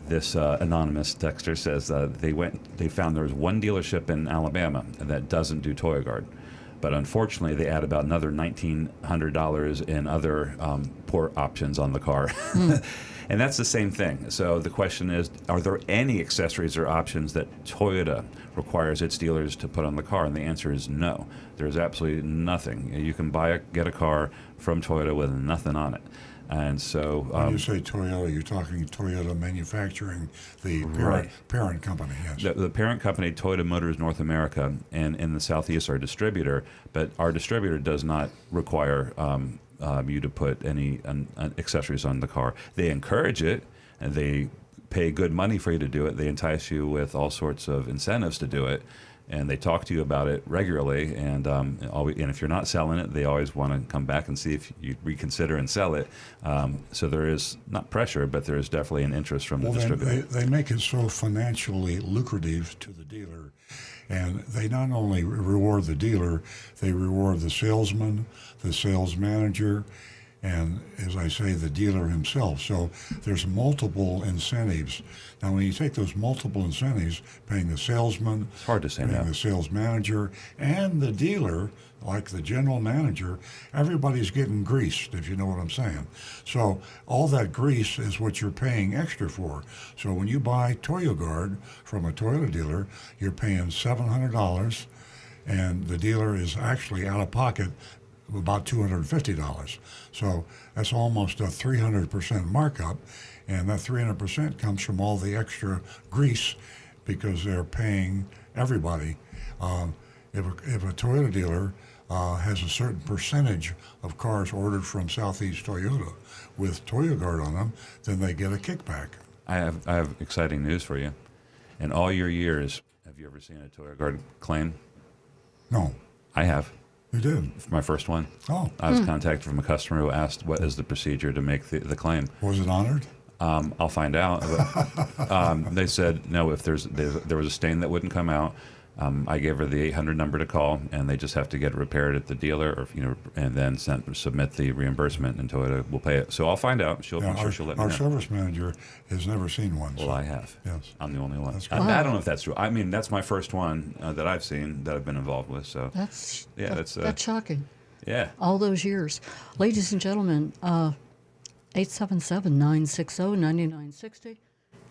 This anonymous texter says they found there was one dealership in Alabama that doesn't do ToyoGuard, but unfortunately they add about another $1,900 in other port options on the car. And that's the same thing. So the question is, are there any accessories or options that Toyota requires its dealers to put on the car? And the answer is no. There's absolutely nothing. You can get a car from Toyota with nothing on it. And so, when you say Toyota, you're talking Toyota Manufacturing, the parent company. Yes. The parent company, Toyota Motors North America, and in the Southeast, our distributor. But our distributor does not require you to put any accessories on the car. They encourage it, and they pay good money for you to do it. They entice you with all sorts of incentives to do it. And they talk to you about it regularly, and if you're not selling it, they always want to come back and see if you reconsider and sell it. So there is not pressure, but there is definitely an interest from the distributor. They make it so financially lucrative to the dealer, and they not only reward the dealer, they reward the salesman, the sales manager, and, as I say, the dealer himself. So there's multiple incentives. Now, when you take those multiple incentives, paying the salesman, it's hard to say paying no. the sales manager, and the dealer, like the general manager, everybody's getting greased, if you know what I'm saying. So all that grease is what you're paying extra for. So when you buy ToyoGuard from a Toyota dealer, you're paying $700, and the dealer is actually out of pocket about $250. So that's almost a 300% markup, and that 300% comes from all the extra grease because they're paying everybody. If a Toyota dealer has a certain percentage of cars ordered from Southeast Toyota with ToyoGuard on them, then they get a kickback. I have exciting news for you. In all your years, have you ever seen a ToyoGuard claim? No. I have. You did? For my first one. Oh. I was contacted from a customer who asked, what is the procedure to make the claim? Was it honored? I'll find out. But, they said, no, if there was a stain that wouldn't come out, I gave her the 800 number to call, and they just have to get it repaired at the dealer, or and then submit the reimbursement, and Toyota will pay it. So I'll find out. She'll let me know. Our service manager has never seen one. Well, so. I have. Yes. I'm the only one. That's I don't know if that's true. I mean, that's my first one that I've seen that I've been involved with. So That's shocking. Yeah. All those years. Ladies and gentlemen, 877-960-9960.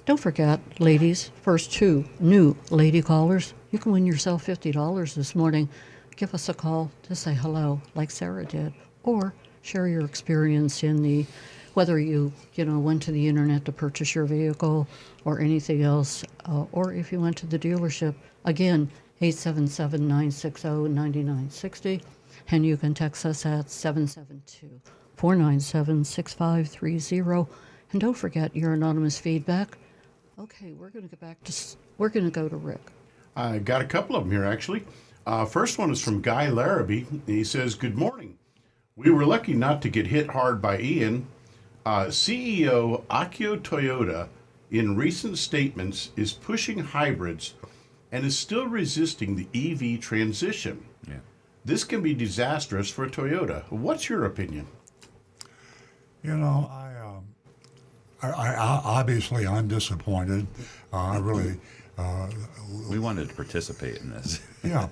Don't forget, ladies, first two new lady callers, you can win yourself $50 this morning. Give us a call to say hello, like Sarah did, or share your experience in whether you went to the internet to purchase your vehicle or anything else, or if you went to the dealership. Again, 877-960-9960, and you can text us at 772-497-6530. And don't forget your anonymous feedback. Okay, we're going to go to Rick. I got a couple of them here, actually. First one is from Guy Larrabee. He says, good morning. We were lucky not to get hit hard by Ian. CEO Akio Toyota, in recent statements, is pushing hybrids and is still resisting the EV transition. Yeah. This can be disastrous for Toyota. What's your opinion? I obviously I'm disappointed. I really. We wanted to participate in this. Yeah.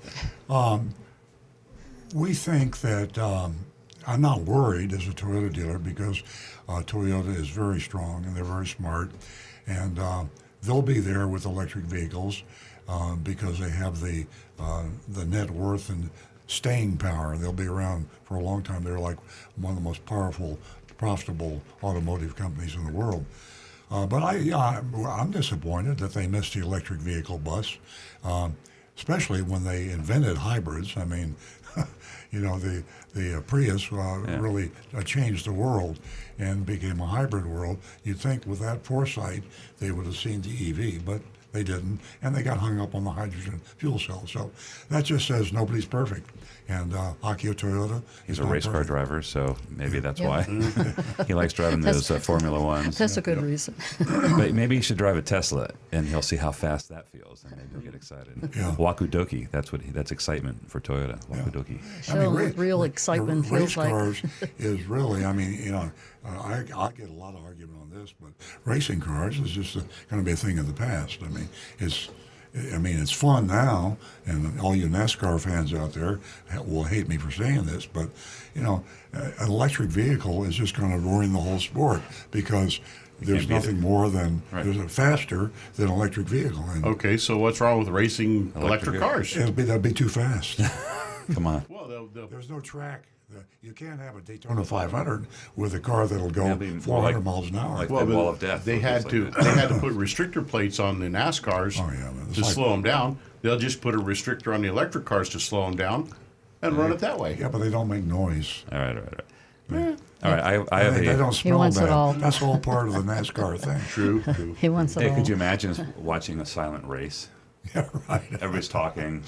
We think that I'm not worried as a Toyota dealer because Toyota is very strong and they're very smart, and they'll be there with electric vehicles because they have the net worth and staying power. They'll be around for a long time. They're like one of the most powerful, profitable automotive companies in the world. But I'm disappointed that they missed the electric vehicle bus, especially when they invented hybrids. I mean, the Prius really changed the world and became a hybrid world. You'd think with that foresight they would have seen the EV, but They didn't, and they got hung up on the hydrogen fuel cell. So that just says nobody's perfect. And Akio Toyota He's is a not race car perfect. driver, so maybe that's Yeah. why he likes driving those Formula Ones. That's a good reason. But maybe he should drive a Tesla, and he'll see how fast that feels, and maybe he'll get excited. Yeah. Wakudoki, that's excitement for Toyota. Wakudoki. Show what real excitement the feels race like. cars is really, I mean, I get a lot of argument on this, but racing cars is just going to be a thing of the past. I mean, it's fun now, and all you NASCAR fans out there will hate me for saying this, but an electric vehicle is just going to ruin the whole sport because there's beat nothing it. more than Right. there's a faster than an electric vehicle, and Okay, so what's wrong with racing electric cars? that'd be too fast. Come on. Well, There's no track. You can't have a Daytona 500 with a car that'll go It'll be more 400 like- miles an hour. like well, the wall of death. They It had looks to like they had to put restrictor plates on the NASCARs Oh, yeah, man. It's to like- slow them down. They'll just put a restrictor on the electric cars to slow them down and run it that way. Yeah, but they don't make noise. All right. All right, I have They a. don't smell wants it bad. all. That's all part of the NASCAR thing. True. He wants it Hey, all. could you imagine us watching a silent race? Yeah, right. Everybody's talking.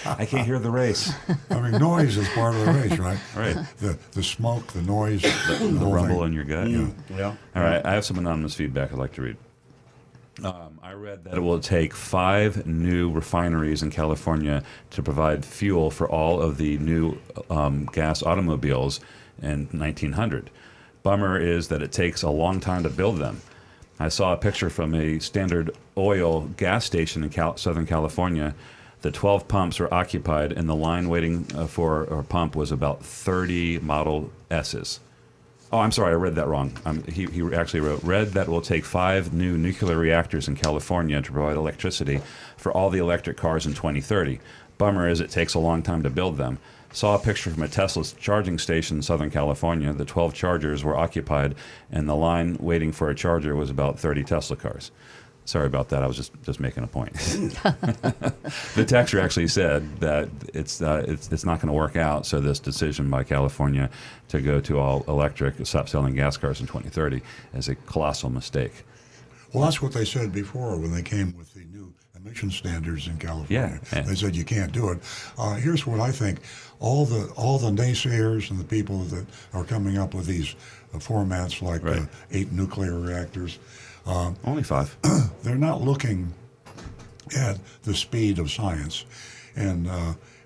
I can't hear the race. I mean, noise is part of the race, right? Right. The smoke, the noise, The whole rumble thing. in your gut. Yeah. All right, I have some anonymous feedback I'd like to read. I read that it will take 5 new refineries in California to provide fuel for all of the new gas automobiles in 1900. Bummer is that it takes a long time to build them. I saw a picture from a Standard Oil gas station in Southern California. The 12 pumps were occupied, and the line waiting for a pump was about 30 Model S's. Oh, I'm sorry, I read that wrong. He actually read that it will take 5 new nuclear reactors in California to provide electricity for all the electric cars in 2030. Bummer is it takes a long time to build them. Saw a picture from a Tesla charging station in Southern California. The 12 chargers were occupied, and the line waiting for a charger was about 30 Tesla cars. Sorry about that. I was just making a point. The texter actually said that it's not going to work out. So this decision by California to go to all electric, stop selling gas cars in 2030, is a colossal mistake. Well, that's what they said before when they came with the new emission standards in California. Yeah. They said you can't do it. Here's what I think: all the naysayers and the people that are coming up with these formats like Right. 8 nuclear reactors, Only 5. they're not looking at the speed of science. And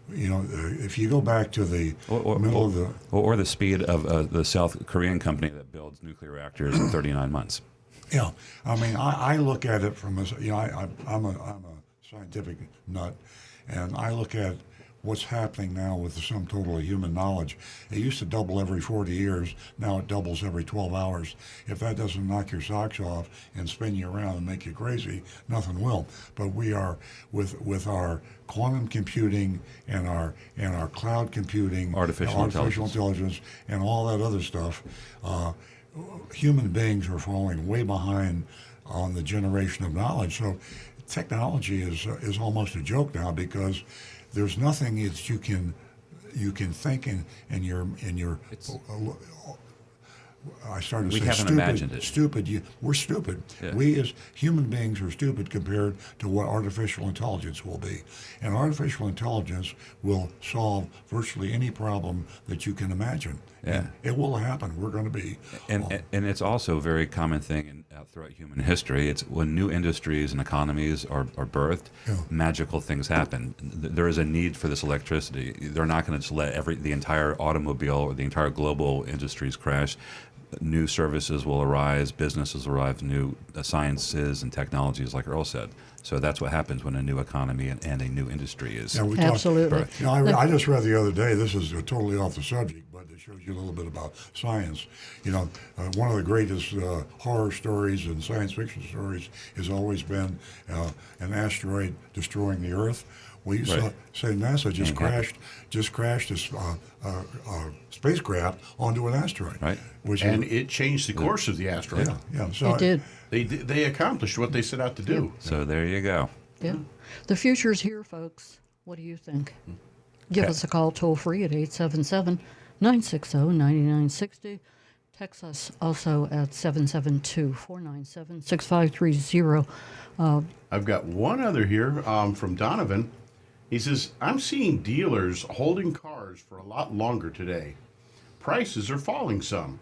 if you go back to the middle of the Or the speed of the South Korean company that builds nuclear reactors in 39 months. Yeah, I mean, I look at it from I'm a scientific nut, and I look at what's happening now with the sum total of human knowledge. It used to double every 40 years. Now it doubles every 12 hours. If that doesn't knock your socks off and spin you around and make you crazy, nothing will. But we are with our quantum computing and our cloud computing, Artificial intelligence, and all that other stuff. Human beings are falling way behind on the generation of knowledge. So technology is almost a joke now because there's nothing that you can think in your I started to We say haven't stupid. imagined it. Stupid. We're stupid. Yeah. We as human beings are stupid compared to what artificial intelligence will be. And artificial intelligence will solve virtually any problem that you can imagine. Yeah. And it will happen. We're going to be. And it's also a very common thing throughout human history. It's when new industries and economies are birthed, Yeah. magical things happen. There is a need for this electricity. They're not going to just let the entire automobile or the entire global industries crash. New services will arise, businesses will arise, new sciences and technologies, like Earl said. So that's what happens when a new economy and a new industry is. Yeah, we Absolutely. Talked, I just read the other day, this is totally off the subject, but it shows you a little bit about science. One of the greatest horror stories and science fiction stories has always been an asteroid destroying the Earth. We Right. say NASA just Ain't crashed a spacecraft onto an asteroid. Right. And it changed the course of the asteroid. Yeah. So It did. They accomplished what they set out to do. So there you go. Yeah. The future's here, folks. What do you think? Give Okay. us a call toll free at 877 960 9960. text us also at 772-497-6530. I've got one other here from Donovan. He says, I'm seeing dealers holding cars for a lot longer today. Prices are falling some.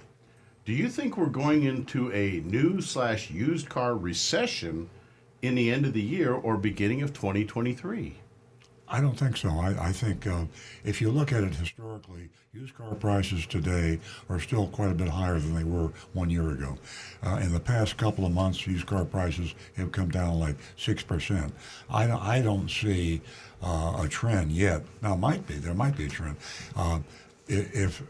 Do you think we're going into a new/used car recession in the end of the year or beginning of 2023? I don't think so. I think if you look at it historically, used car prices today are still quite a bit higher than they were 1 year ago. In the past couple of months, used car prices have come down like 6%. I don't see a trend yet. Now, there might be a trend. If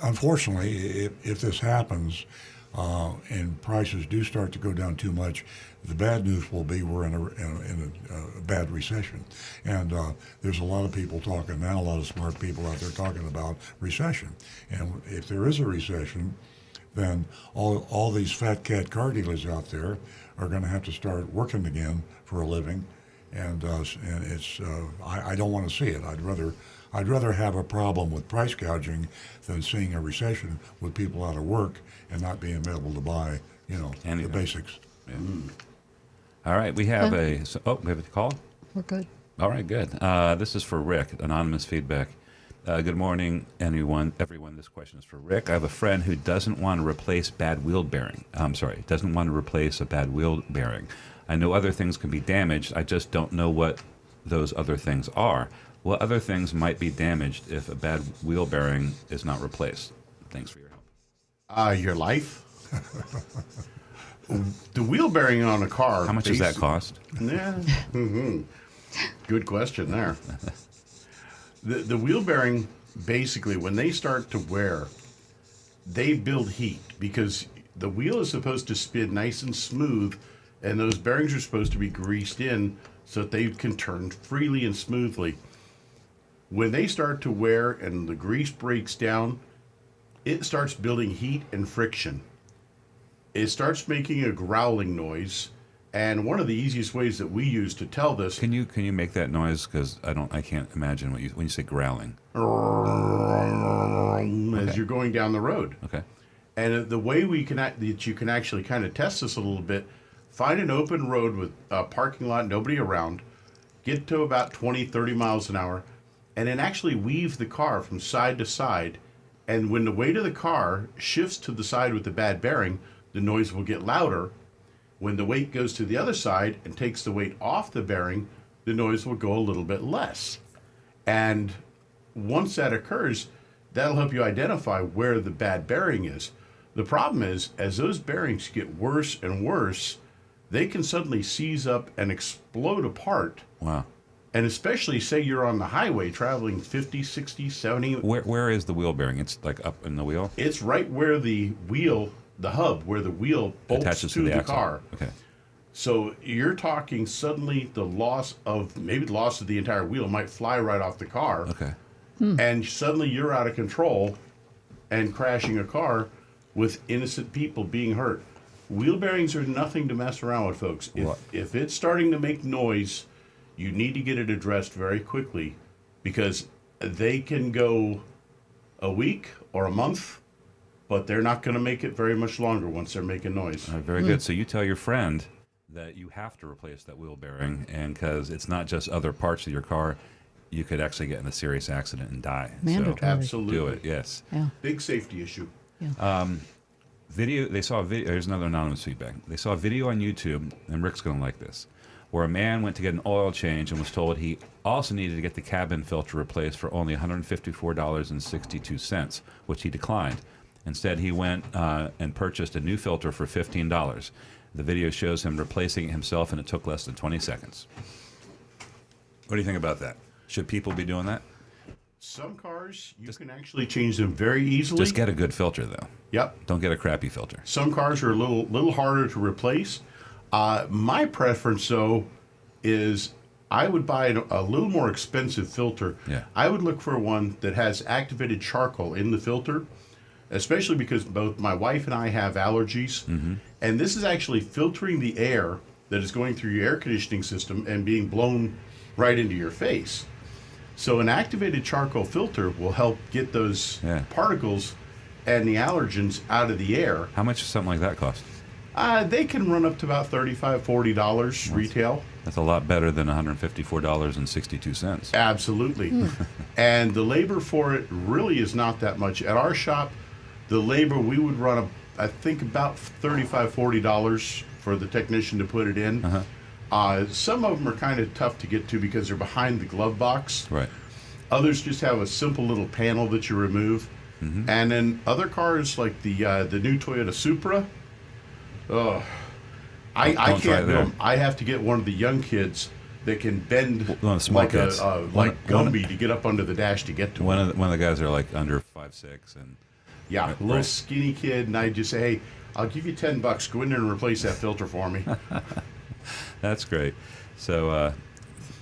unfortunately, if this happens and prices do start to go down too much, the bad news will be we're in a bad recession. And there's a lot of people talking now, a lot of smart people out there talking about recession. And if there is a recession, then all these fat cat car dealers out there are going to have to start working again for a living. And it's I don't want to see it. I'd rather have a problem with price gouging than seeing a recession with people out of work and not being able to buy, the basics. Yeah. All right, we have we have a call? We're good. All right, good. This is for Rick, anonymous feedback. Good morning, everyone. This question is for Rick. I have a friend who doesn't want to replace doesn't want to replace a bad wheel bearing. I know other things can be damaged. I just don't know what those other things are. What other things might be damaged if a bad wheel bearing is not replaced? Thanks for your help. Your life? The wheel bearing on a car. How much does that cost? Yeah. Good question there. The wheel bearing, basically, when they start to wear, they build heat because the wheel is supposed to spin nice and smooth, and those bearings are supposed to be greased in so that they can turn freely and smoothly. When they start to wear and the grease breaks down, it starts building heat and friction. It starts making a growling noise, and one of the easiest ways that we use to tell this. Can you make that noise? Because I can't imagine when you say growling. As you're going down the road. Okay. And the way that you can actually kind of test this a little bit, find an open road with a parking lot, nobody around, get to about 20, 30 miles an hour, and then actually weave the car from side to side. And when the weight of the car shifts to the side with the bad bearing, the noise will get louder. When the weight goes to the other side and takes the weight off the bearing, the noise will go a little bit less. And once that occurs, that'll help you identify where the bad bearing is. The problem is, as those bearings get worse and worse, they can suddenly seize up and explode apart. Wow. And especially, say you're on the highway traveling 50, 60, 70. Where is the wheel bearing? It's like up in the wheel? It's right where the hub, where the wheel bolts attaches to the axle. car. Okay. So you're talking suddenly the loss of the entire wheel might fly right off the car. Okay. And suddenly you're out of control and crashing a car with innocent people being hurt. Wheel bearings are nothing to mess around with, folks. If it's starting to make noise, you need to get it addressed very quickly because they can go a week or a month, but they're not going to make it very much longer once they're making noise. Very good. So you tell your friend that you have to replace that wheel bearing, and because it's not just other parts of your car, you could actually get in a serious accident and die. Mandatory. So Absolutely. do it, yes. Yeah. Big safety issue. They saw a video. There's another anonymous feedback. They saw a video on YouTube, and Rick's going to like this, where a man went to get an oil change and was told he also needed to get the cabin filter replaced for only $154.62, which he declined. Instead, he went and purchased a new filter for $15. The video shows him replacing it himself, and it took less than 20 seconds. What do you think about that? Should people be doing that? Some cars, you can actually change them very easily. Just get a good filter, though. Yep. Don't get a crappy filter. Some cars are a little harder to replace. My preference, though, is I would buy a little more expensive filter. Yeah. I would look for one that has activated charcoal in the filter, especially because both my wife and I have allergies. Mm-hmm. And this is actually filtering the air that is going through your air conditioning system and being blown right into your face. So an activated charcoal filter will help get those particles and the allergens out of the air. How much does something like that cost? They can run up to about $35, $40 retail. That's a lot better than $154.62. Absolutely. And the labor for it really is not that much. At our shop, the labor, we would run, I think, about $35, $40 for the technician to put it in. Some of them are kind of tough to get to because they're behind the glove box. Right. Others just have a simple little panel that you remove. And then other cars like the new Toyota Supra, I Don't try can't it do there. them. I have to get one of the young kids that can bend One of the small like kids. like Gumby to get up under the dash to get to One it. of the guys are like under 5'6", and Yeah, Right. a little skinny kid, and I just say, hey, I'll give you $10. Go in there and replace that filter for me. that's great. So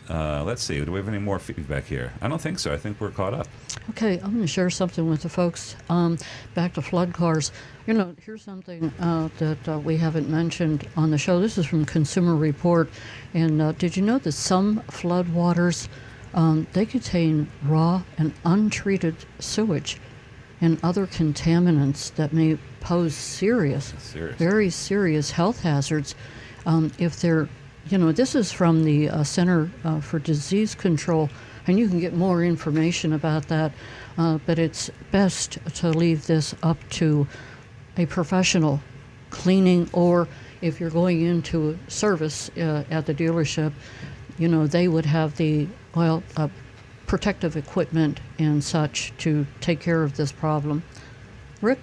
let's see. Do we have any more feedback here? I don't think so. I think we're caught up. Okay, I'm going to share something with the folks. Back to flood cars. You know, here's something that we haven't mentioned on the show. This is from Consumer Report. And did you know that some flood waters, they contain raw and untreated sewage and other contaminants that may pose serious, very serious health hazards if they're, you know, this is from the Center for Disease Control, and you can get more information about that, but it's best to leave this up to a professional cleaning, or if you're going into service at the dealership, you know, they would have the, protective equipment and such to take care of this problem. Rick,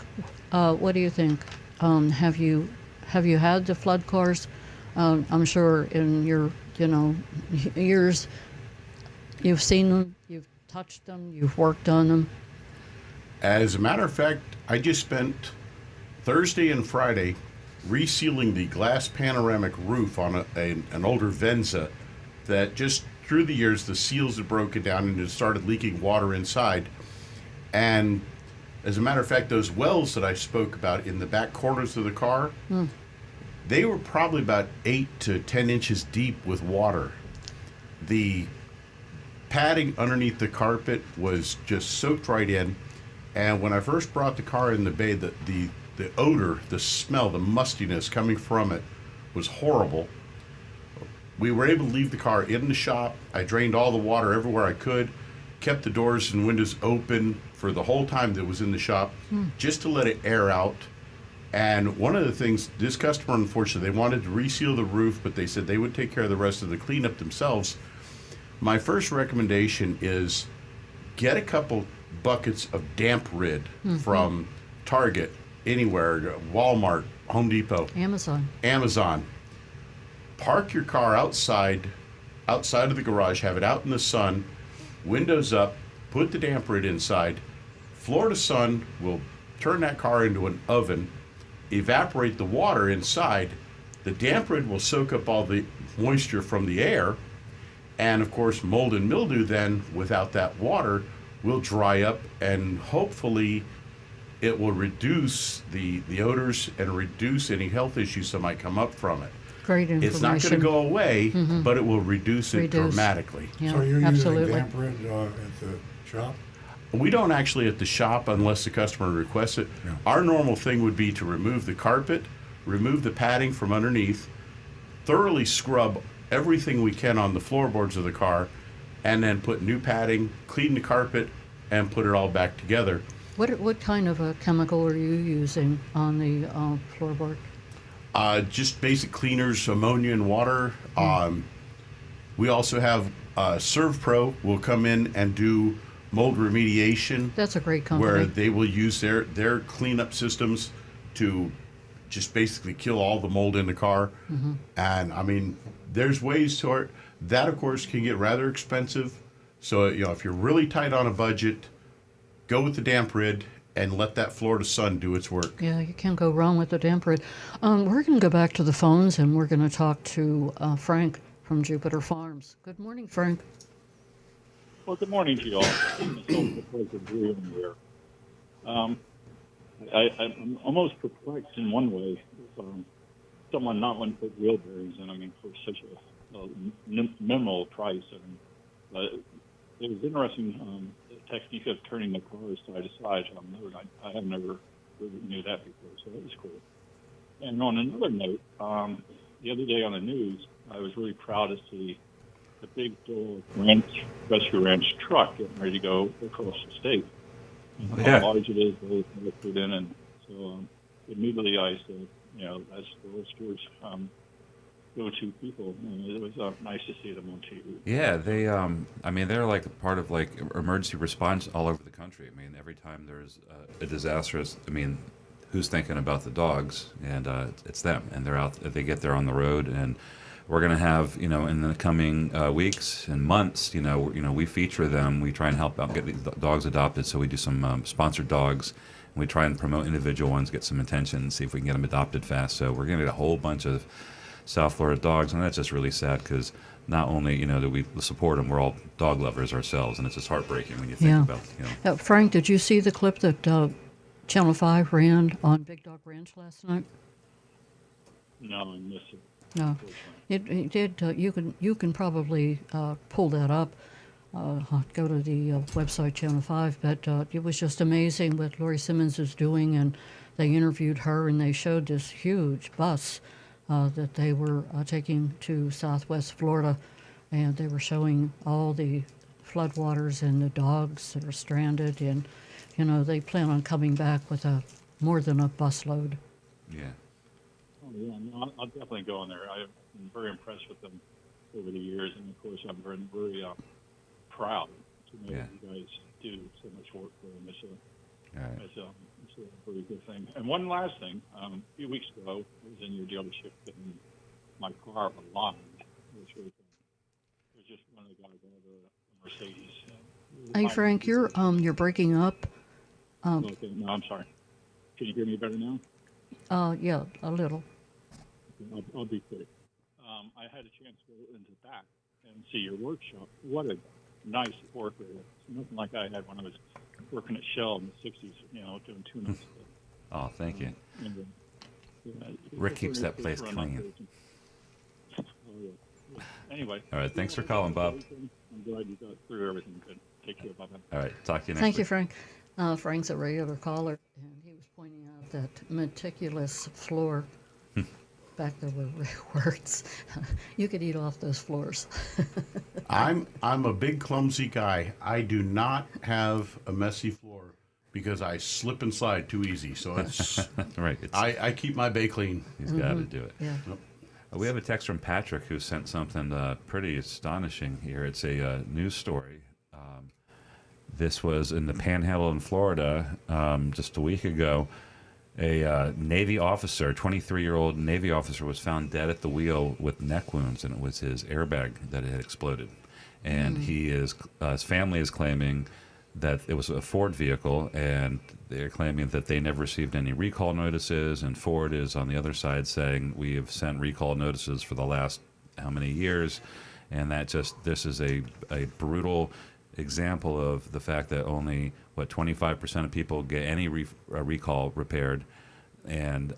what do you think? Have you had the flood cars? I'm sure in your, you know, years, you've seen them, you've touched them, you've worked on them. As a matter of fact, I just spent Thursday and Friday resealing the glass panoramic roof on an older Venza that just through the years the seals had broken down and it started leaking water inside. And as a matter of fact, those wells that I spoke about in the back corners of the car, they were probably about 8 to 10 inches deep with water. The padding underneath the carpet was just soaked right in. And when I first brought the car in the bay, the odor, the smell, the mustiness coming from it was horrible. We were able to leave the car in the shop. I drained all the water everywhere I could, kept the doors and windows open for the whole time that it was in the shop, just to let it air out. And one of the things, this customer, unfortunately, they wanted to reseal the roof, but they said they would take care of the rest of the cleanup themselves. My first recommendation is get a couple buckets of damp rid from Target, anywhere, Walmart, Home Depot, Amazon. Park your car outside of the garage, have it out in the sun, windows up, put the damp rid inside. Florida sun will turn that car into an oven, evaporate the water inside. The damp rid will soak up all the moisture from the air, and of course mold and mildew then without that water will dry up, and hopefully it will reduce the odors and reduce any health issues that might come up from it. Great information. It's not going to go away, but it will reduce it dramatically. Yeah, So you're absolutely. using damp rid at the shop? We don't actually at the shop unless the customer requests it. Yeah. Our normal thing would be to remove the carpet, remove the padding from underneath, thoroughly scrub everything we can on the floorboards of the car, and then put new padding, clean the carpet, and put it all back together. What kind of a chemical are you using on the floorboard? Just basic cleaners, ammonia and water. We also have ServPro will come in and do mold remediation. That's a great company. Where they will use their cleanup systems to just basically kill all the mold in the car. And I mean, there's ways to it. That, of course, can get rather expensive. So, you know, if you're really tight on a budget, go with the damp rid and let that Florida sun do its work. Yeah, you can't go wrong with the damp rid. We're going to go back to the phones, and we're going to talk to Frank from Jupiter Farms. Good morning, Frank. Well, good morning to you all. I'm almost perplexed in one way. Someone not wanting to put wheel bearings in, I mean, for such a minimal price. It was interesting, the technique of turning the cars side to side on the road. I have never never knew that before, so that was cool. And on another note, the other day on the news, I was really proud to see the big dog rescue ranch truck getting ready to go across the state. And Yeah. how large it is, they put in, and so immediately I said, you know, that's the rescuers go-to people, and it was nice to see them on TV. Yeah, they. I mean, they're like a part of like emergency response all over the country. I mean, every time there's a disastrous. I mean, who's thinking about the dogs? And it's them, and they're out. They get there on the road, and we're gonna have, you know, in the coming weeks and months, you know, we feature them. We try and help out get these dogs adopted. So we do some sponsored dogs. And we try and promote individual ones, get some attention, and see if we can get them adopted fast. So we're gonna get a whole bunch of South Florida dogs, and that's just really sad because not only, you know, do we support them, we're all dog lovers ourselves, and it's just heartbreaking when you think Yeah. about, you know. Frank, did you see the clip that Channel 5 ran on Big Dog Ranch last night? No, I missed it. No, it did. You can probably pull that up. Go to the website Channel 5. But it was just amazing what Lori Simmons is doing, and they interviewed her, and they showed this huge bus that they were taking to Southwest Florida, and they were showing all the floodwaters and the dogs that are stranded, and you know they plan on coming back with more than a busload. Yeah. Oh, yeah, no, I'll definitely go in there. I've been very impressed with them over the years, and of course, I'm very proud to know Yeah. that you guys do so much work for them. All right. It's a very good thing. And one last thing, a few weeks ago, I was in your dealership getting my car aligned. It was really cool. It was just one of the guys out of the Mercedes. Hey Frank, you're breaking up. Okay, no, I'm sorry. Can you hear me better now? Yeah, a little. I'll be quick. I had a chance to go into the back and see your workshop. What a nice worker. It's nothing like I had when I was working at Shell in the 60s, you know, doing tune-ups. Oh, thank you. And, Rick keeps that place clean. Oh, yeah. Anyway. All right, thanks for calling, Bob. I'm glad you got through everything good. Take care, Bob. All right, talk to you next Thank you, week. Frank. Frank's a regular caller, and he was pointing out that meticulous floor. Back there were words. You could eat off those floors. I'm a big clumsy guy. I do not have a messy floor because I slip and slide too easy. So it's Right. I keep my bay clean. He's got to do it. Yeah. We have a text from Patrick who sent something pretty astonishing here. It's a news story. This was in the Panhandle in Florida just a week ago. A Navy officer, 23-year-old Navy officer, was found dead at the wheel with neck wounds, and it was his airbag that had exploded. And his family is claiming that it was a Ford vehicle, and they're claiming that they never received any recall notices, and Ford is on the other side saying we have sent recall notices for the last how many years, and this is a brutal example of the fact that only 25% of people get any recall repaired, and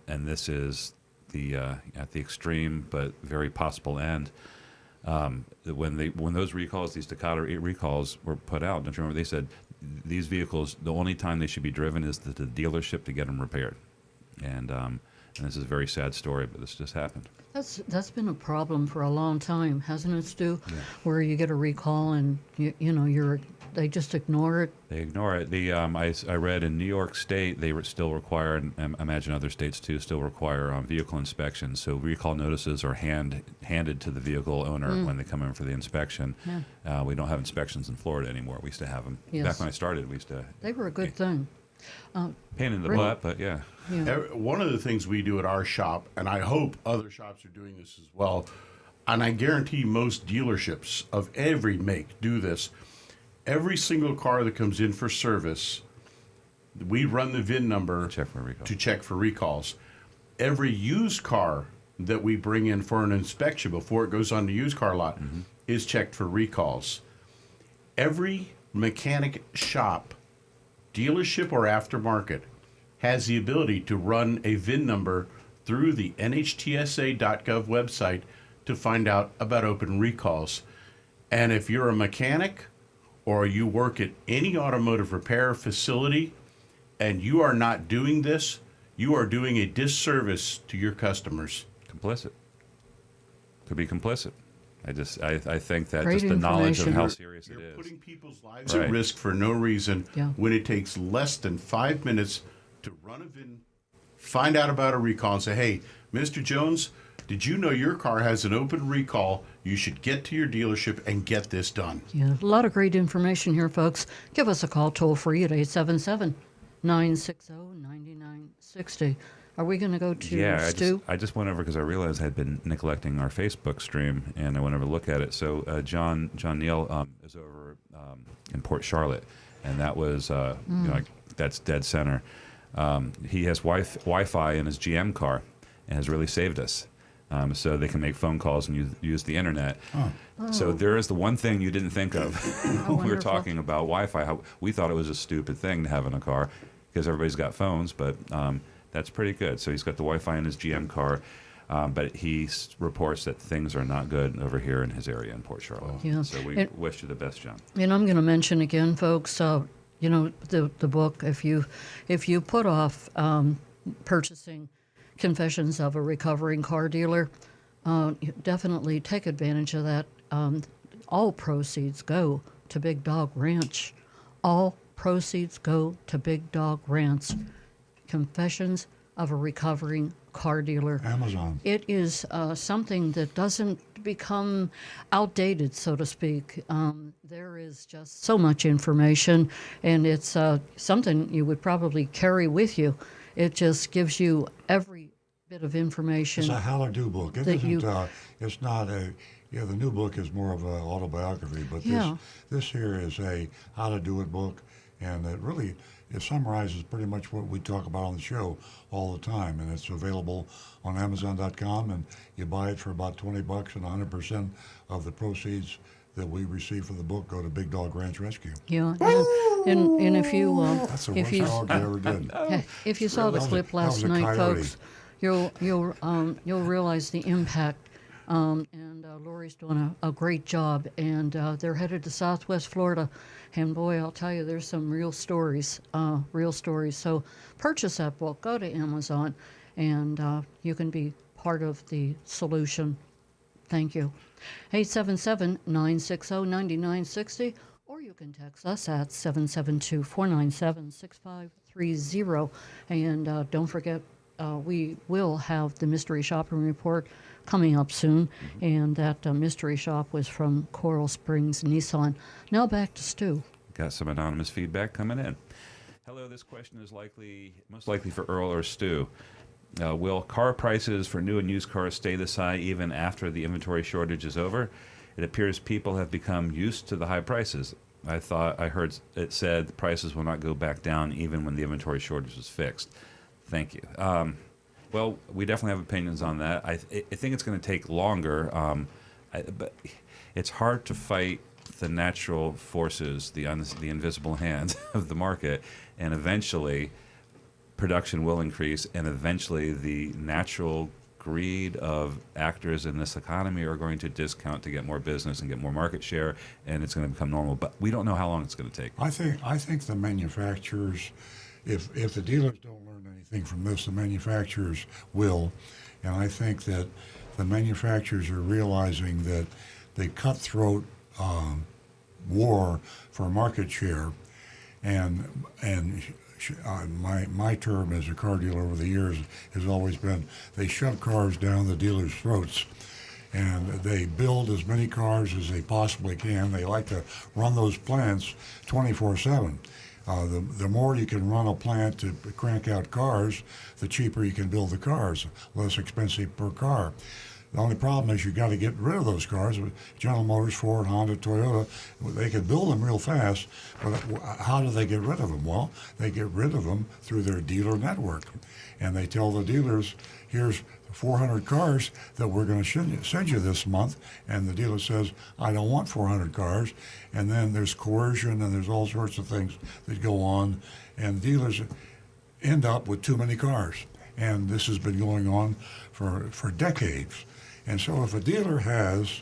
this is the at the extreme but very possible end. When those recalls, these Takata recalls were put out, don't you remember? They said these vehicles, the only time they should be driven is to the dealership to get them repaired, and this is a very sad story, but this just happened. That's been a problem for a long time, hasn't it, Stu? Yeah. Where you get a recall and they just ignore it. They ignore it. I read in New York State they still require, and I imagine other states too, still require vehicle inspections. So recall notices are handed to the vehicle owner when they come in for the inspection. Yeah. We don't have inspections in Florida anymore. We used to have them. Yes. Back when I started, we used to. They were a good thing. Pain in the Rick? butt, but yeah. One of the things we do at our shop, and I hope other shops are doing this as well, and I guarantee most dealerships of every make do this. Every single car that comes in for service, we run the VIN number to check for recalls. Every used car that we bring in for an inspection before it goes on the used car lot is checked for recalls. Every mechanic shop, dealership or aftermarket, has the ability to run a VIN number through the NHTSA.gov website to find out about open recalls. And if you're a mechanic or you work at any automotive repair facility and you are not doing this, you are doing a disservice to your customers. Complicit. Could be complicit. I think that Great just the knowledge of information. how serious it You're is. putting people's lives Right. at risk for no reason Yeah. when it takes less than 5 minutes to run a VIN, find out about a recall, and say, hey, Mr. Jones, did you know your car has an open recall? You should get to your dealership and get this done. Yeah, a lot of great information here, folks. Give us a call toll free at 877-960-9960. Are we going to go to Yeah, Stu? I just went over because I realized I had been neglecting our Facebook stream, and I went over to look at it. So John Neal is over in Port Charlotte, and that was that's dead center. He has Wi-Fi in his GM car, and has really saved us. So they can make phone calls and use the internet. So there is the one thing you didn't think of when we were wonderful. talking about Wi-Fi. How we thought it was a stupid thing to have in a car because everybody's got phones, but that's pretty good. So he's got the Wi-Fi in his GM car, but he reports that things are not good over here in his area in Port Charlotte. Yeah. So we And- wish you the best, John. And I'm going to mention again, folks, the book, if you put off purchasing Confessions of a Recovering Car Dealer, definitely take advantage of that. All proceeds go to Big Dog Ranch. All proceeds go to Big Dog Ranch. Confessions of a Recovering Car Dealer. Amazon. It is something that doesn't become outdated, so to speak. There is just so much information, and it's something you would probably carry with you. It just gives you every bit of information. It's a how-to-do book. It that isn't. you- It's not a. Yeah, the new book is more of an autobiography, but Yeah. this here is a how-to-do-it book, and it summarizes pretty much what we talk about on the show all the time, and it's available on Amazon.com, and you buy it for about $20, and 100% of the proceeds that we receive for the book go to Big Dog Ranch Rescue. Yeah, and if you That's the if worst you dog you ever did. if you saw the That was a- clip that last was a night, coyote. folks, you'll realize the impact. And Lori's doing a great job, and they're headed to Southwest Florida. And boy, I'll tell you, there's some real stories. So purchase that book. Go to Amazon, and you can be part of the solution. Thank you. 877-960-9960, or you can text us at 772-497-6530. And don't forget, we will have the Mystery Shopping Report coming up soon, and that mystery shop was from Coral Springs Nissan. Now back to Stu. Got some anonymous feedback coming in. Hello, this question is most likely for Earl or Stu. Will car prices for new and used cars stay this high even after the inventory shortage is over? It appears people have become used to the high prices. I heard it said the prices will not go back down even when the inventory shortage is fixed. Thank you. Well, we definitely have opinions on that. I think it's going to take longer, but it's hard to fight the natural forces, the invisible hand of the market, and eventually production will increase, and eventually the natural greed of actors in this economy are going to discount to get more business and get more market share, and it's going to become normal. But we don't know how long it's going to take. I think the manufacturers, if the dealers don't learn anything from this, the manufacturers will, and I think that the manufacturers are realizing that the cutthroat war for market share, and my term as a car dealer over the years has always been they shove cars down the dealers' throats, and they build as many cars as they possibly can. They like to run those plants 24/7. The more you can run a plant to crank out cars, the cheaper you can build the cars, less expensive per car. The only problem is you got to get rid of those cars. General Motors, Ford, Honda, Toyota, they can build them real fast, but how do they get rid of them? Well, they get rid of them through their dealer network. And they tell the dealers, here's 400 cars that we're going to send you this month. And the dealer says, I don't want 400 cars. And then there's coercion and there's all sorts of things that go on. And dealers end up with too many cars. And this has been going on for decades. And so if a dealer has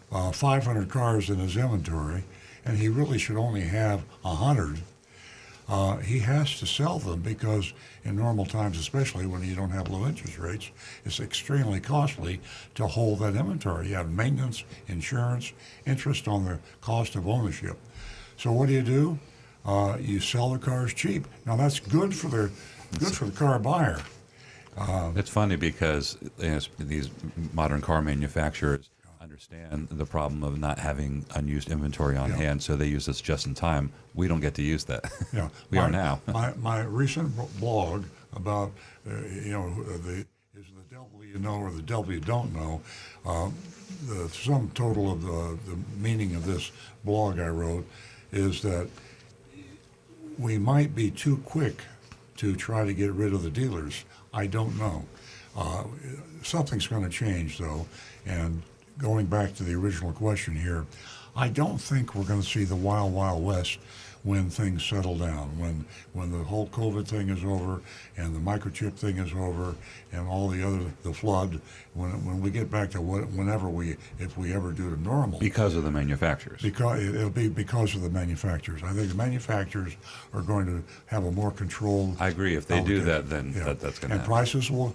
500 cars in his inventory, and he really should only have 100, he has to sell them because in normal times, especially when you don't have low interest rates, it's extremely costly to hold that inventory. You have maintenance, insurance, interest on the cost of ownership. So what do? You sell the cars cheap. Now that's good for the car buyer. It's funny because these modern car manufacturers understand the problem of not having unused inventory on hand, so they use this just in time. We don't get to use that. Yeah, we are now. my recent blog about the devil you know or the devil you don't know. The sum total of the meaning of this blog I wrote is that we might be too quick to try to get rid of the dealers. I don't know. Something's going to change, though. And going back to the original question here, I don't think we're going to see the wild, wild west when things settle down, when the whole COVID thing is over and the microchip thing is over and all the flood, when we get back to if we ever do to normal. Because of the manufacturers. It'll be because of the manufacturers. I think the manufacturers are going to have a more controlled. I agree. If they do that, then that's going to happen.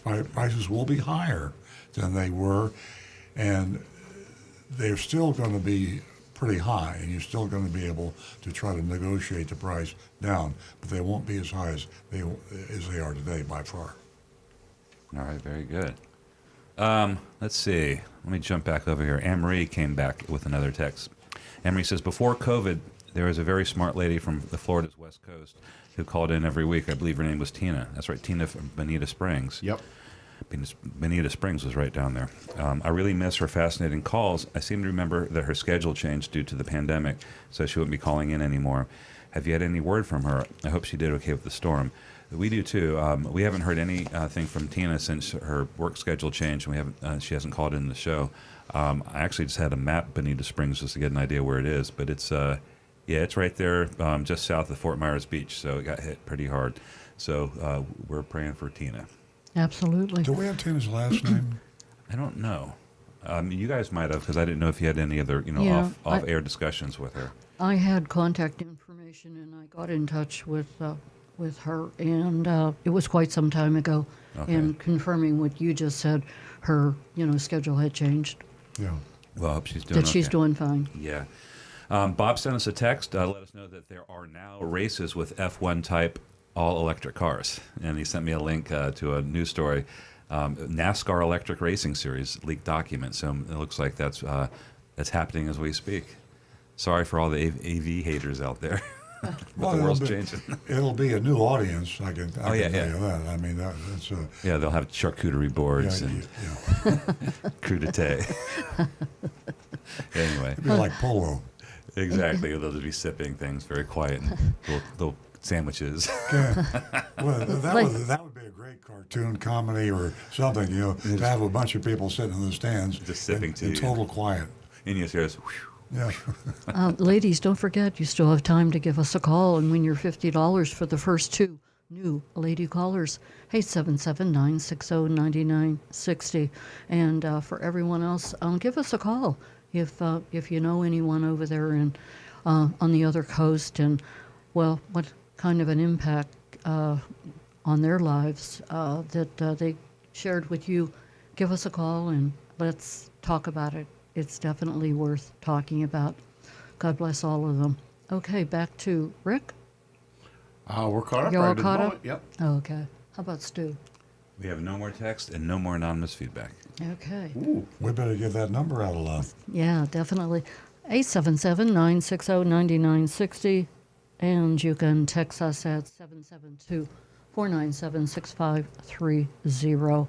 And prices will be higher than they were, and they're still going to be pretty high, and you're still going to be able to try to negotiate the price down, but they won't be as high as they are today by far. All right, very good. Let's see. Let me jump back over here. Anne-Marie came back with another text. Anne-Marie says, before COVID, there was a very smart lady from the Florida's West Coast who called in every week. I believe her name was Tina. That's right, Tina from Bonita Springs. Yep. Bonita Springs was right down there. I really miss her fascinating calls. I seem to remember that her schedule changed due to the pandemic, so she wouldn't be calling in anymore. Have you had any word from her? I hope she did okay with the storm. We do too. We haven't heard anything from Tina since her work schedule changed, and we haven't. She hasn't called in the show. I actually just had to map Bonita Springs just to get an idea where it is, but it's it's right there, just south of Fort Myers Beach. So it got hit pretty hard. So we're praying for Tina. Absolutely. Do we have Tina's last name? I don't know. You guys might have, because I didn't know if you had any other, off-air discussions with her. I had contact information, and I got in touch with her, and it was quite some time ago. Okay. And confirming what you just said, her schedule had changed. Yeah. Well, I hope she's doing okay. She's doing fine. Yeah. Bob sent us a text. Let us know that there are now races with F1 type all-electric cars. And he sent me a link to a news story, NASCAR Electric Racing Series leaked document. So it looks like that's happening as we speak. Sorry for all the AV haters out there. But the world's changing. It'll be a new audience. I can tell you that. I mean, that's yeah, they'll have charcuterie boards and crudité. Anyway, it'll be like polo. Exactly. They'll just be sipping things very quiet, and little sandwiches. Yeah. Well, that would be a great cartoon comedy or something. To have a bunch of people sitting in the stands, just sipping tea, in total quiet. And you hear us. Yeah. Ladies, don't forget, you still have time to give us a call and win your $50 for the first two new lady callers, 877-960-9960. And for everyone else, give us a call if you know anyone over there on the other coast, and what kind of an impact on their lives that they shared with you. Give us a call and let's talk about it. It's definitely worth talking about. God bless all of them. Okay, back to Rick. We're caught up. You're all right at the caught up? moment. Yep. Okay. How about Stu? We have no more text and no more anonymous feedback. Okay. Ooh. We better give that number out a lot. Yeah, definitely. 877-960-9960. And you can text us at 772-497-6530.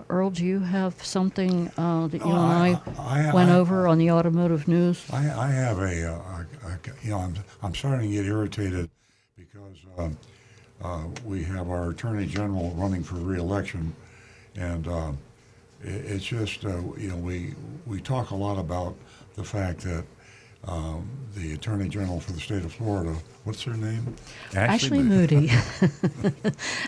Earl, do you have something that you and I went over on the automotive news? I have I'm starting to get irritated because we have our Attorney General running for re-election, and it's just we talk a lot about the fact that the Attorney General for the state of Florida. What's her name? Ashley Moody.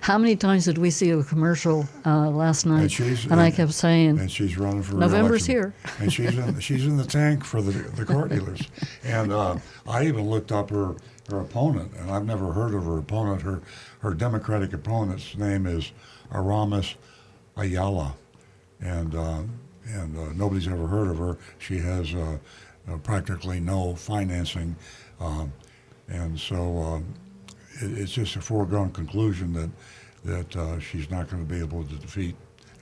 How many times did we see a commercial last night? And I kept saying, and she's running for November's re-election. here. And she's in the tank for the car dealers. And I even looked up her opponent, and I've never heard of her opponent. Her Democratic opponent's name is Aramis Ayala, and nobody's ever heard of her. She has practically no financing, and so it's just a foregone conclusion that she's not going to be able to defeat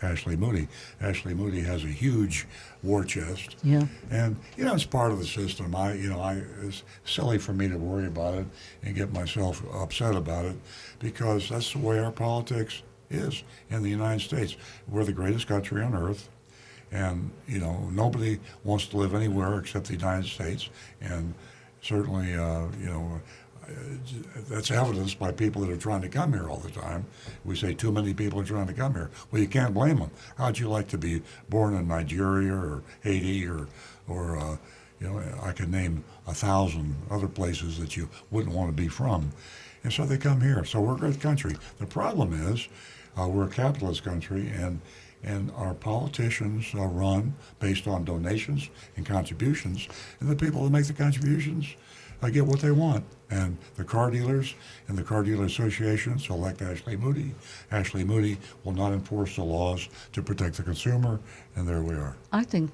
Ashley Moody. Ashley Moody has a huge war chest, Yeah. and it's part of the system. It's silly for me to worry about it and get myself upset about it, because that's the way our politics is in the United States. We're the greatest country on earth. And, nobody wants to live anywhere except the United States. And certainly, that's evidenced by people that are trying to come here all the time. We say too many people are trying to come here. Well, you can't blame them. How'd you like to be born in Nigeria or Haiti or I could name 1,000 other places that you wouldn't want to be from. And so they come here. So we're a great country. The problem is we're a capitalist country, and our politicians run based on donations and contributions, and the people that make the contributions get what they want. And the car dealers and the car dealer associations elect Ashley Moody. Ashley Moody will not enforce the laws to protect the consumer, and there we are. I think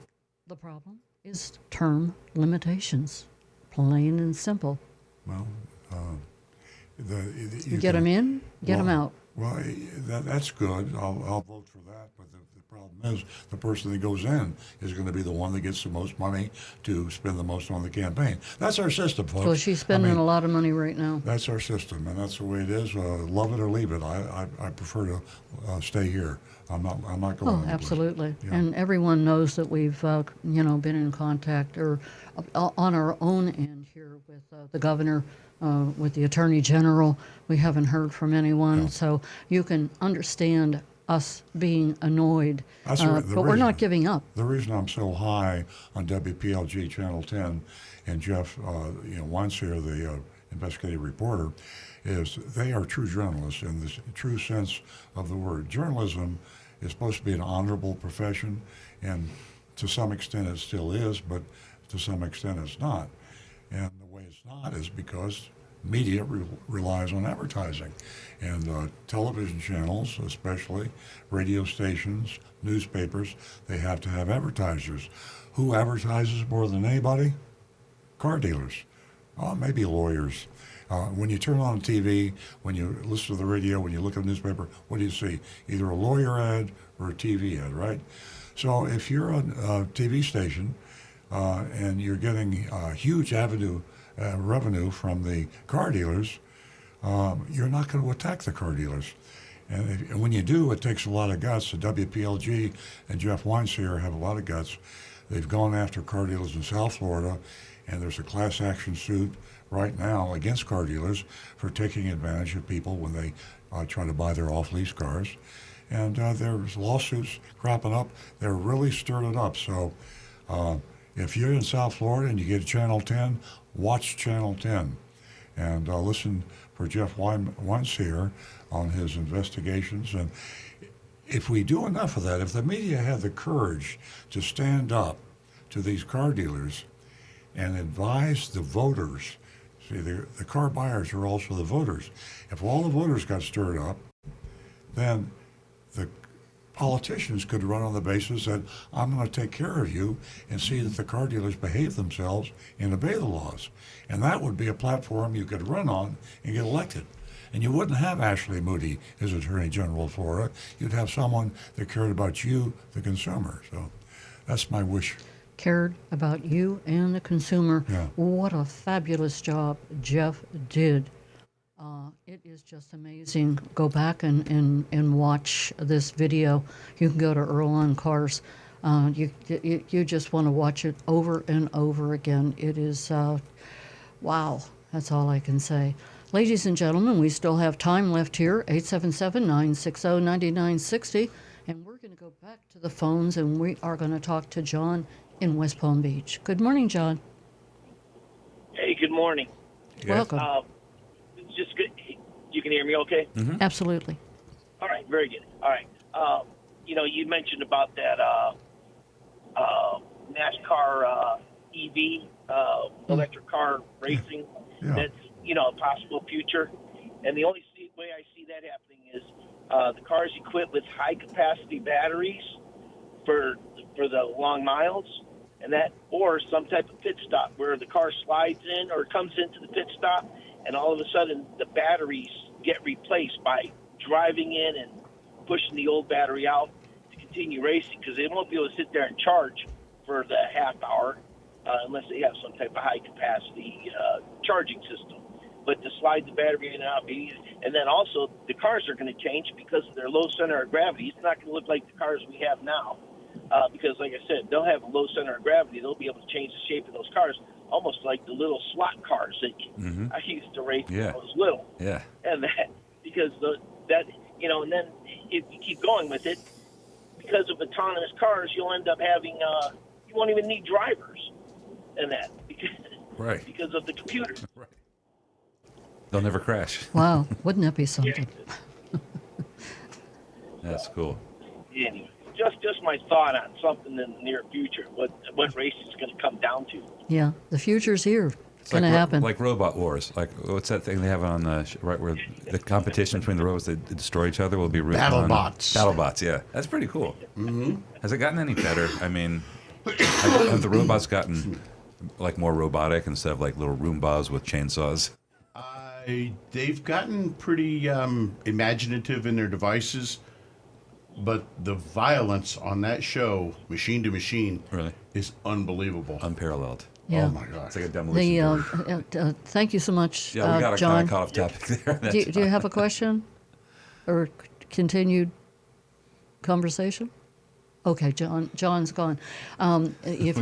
the problem is term limitations, plain and simple. Well, You get them in, get them out. Well, that's good. I'll vote for that. But the problem is the person that goes in is going to be the one that gets the most money to spend the most on the campaign. That's our system, folks. Well, she's spending a lot of money right now. That's our system, and that's the way it is. Love it or leave it. I prefer to stay here. I'm not going. Oh, absolutely. Yeah. And everyone knows that we've been in contact or on our own end here with the governor, with the attorney general. We haven't heard from anyone, so you can understand us being annoyed. But we're not giving up. The reason I'm so high on WPLG Channel 10 and Jeff Weinseer, the investigative reporter, is they are true journalists in the true sense of the word. Journalism is supposed to be an honorable profession, and to some extent it still is, but to some extent it's not. And the way it's not is because media relies on advertising. And television channels, especially radio stations, newspapers, they have to have advertisers. Who advertises more than anybody? Car dealers. Maybe lawyers. When you turn on TV, when you listen to the radio, when you look at the newspaper, what do you see? Either a lawyer ad or a TV ad, right? So if you're a TV station and you're getting a huge revenue from the car dealers, you're not going to attack the car dealers. And when you do, it takes a lot of guts. The WPLG and Jeff Weinseer have a lot of guts. They've gone after car dealers in South Florida, and there's a class action suit right now against car dealers for taking advantage of people when they try to buy their off-lease cars. And there's lawsuits cropping up. They're really stirring it up. So if you're in South Florida and you get Channel 10, watch Channel 10 and listen for Jeff Weinseer on his investigations. And if we do enough of that, if the media had the courage to stand up to these car dealers and advise the voters, see, the car buyers are also the voters. If all the voters got stirred up, then the politicians could run on the basis that I'm going to take care of you and see that the car dealers behave themselves and obey the laws. And that would be a platform you could run on and get elected. And you wouldn't have Ashley Moody as Attorney General of Florida. You'd have someone that cared about you, the consumer. So that's my wish. Cared about you and the consumer. Yeah. What a fabulous job Jeff did. It is just amazing. Go back and watch this video. You can go to Earl on Cars. You just want to watch it over and over again. It is, wow, that's all I can say. Ladies and gentlemen, we still have time left here, 877-960-9960. And we're going to go back to the phones, and we are going to talk to John in West Palm Beach. Good morning, John. morning. Welcome. It's just good. You can hear me okay? Absolutely. All right, very good. All right. You mentioned about that NASCAR EV, electric car racing. Yeah. That's, a possible future. And the only way I see that happening is the cars equipped with high-capacity batteries for the long miles, and that, or some type of pit stop where the car slides in or comes into the pit stop, and all of a sudden the batteries get replaced by driving in and pushing the old battery out to continue racing, because they won't be able to sit there and charge for the half hour unless they have some type of high capacity charging system. But to slide the battery in and out, and then also the cars are going to change because of their low center of gravity. It's not going to look like the cars we have now, because, like I said, they'll have a low center of gravity. They'll be able to change the shape of those cars, almost like the little slot cars that I used to race when I was little. Yeah. And that, because and then if you keep going with it, because of autonomous cars, you'll end up having you won't even need drivers, and that because of the computer. Right. They'll never crash. Wow, wouldn't that be something? That's cool. Anyway, just my thought on something in the near future. What race is going to come down to? Yeah, the future's here. It's going to like, happen. Like Robot Wars. Like, what's that thing they have on right where the competition between the robots that destroy each other will be BattleBots. BattleBots, yeah. That's pretty cool. Has it gotten any better? I mean, have the robots gotten like more robotic instead of like little Roombas with chainsaws? They've gotten pretty imaginative in their devices, but the violence on that show, machine to machine, is unbelievable. Unparalleled. Yeah. Oh, my God. It's like a demolition derby. Thank you so much, Yeah, we got a John. kind of caught off topic there. Do you have a question or continued conversation? Okay, John's gone. If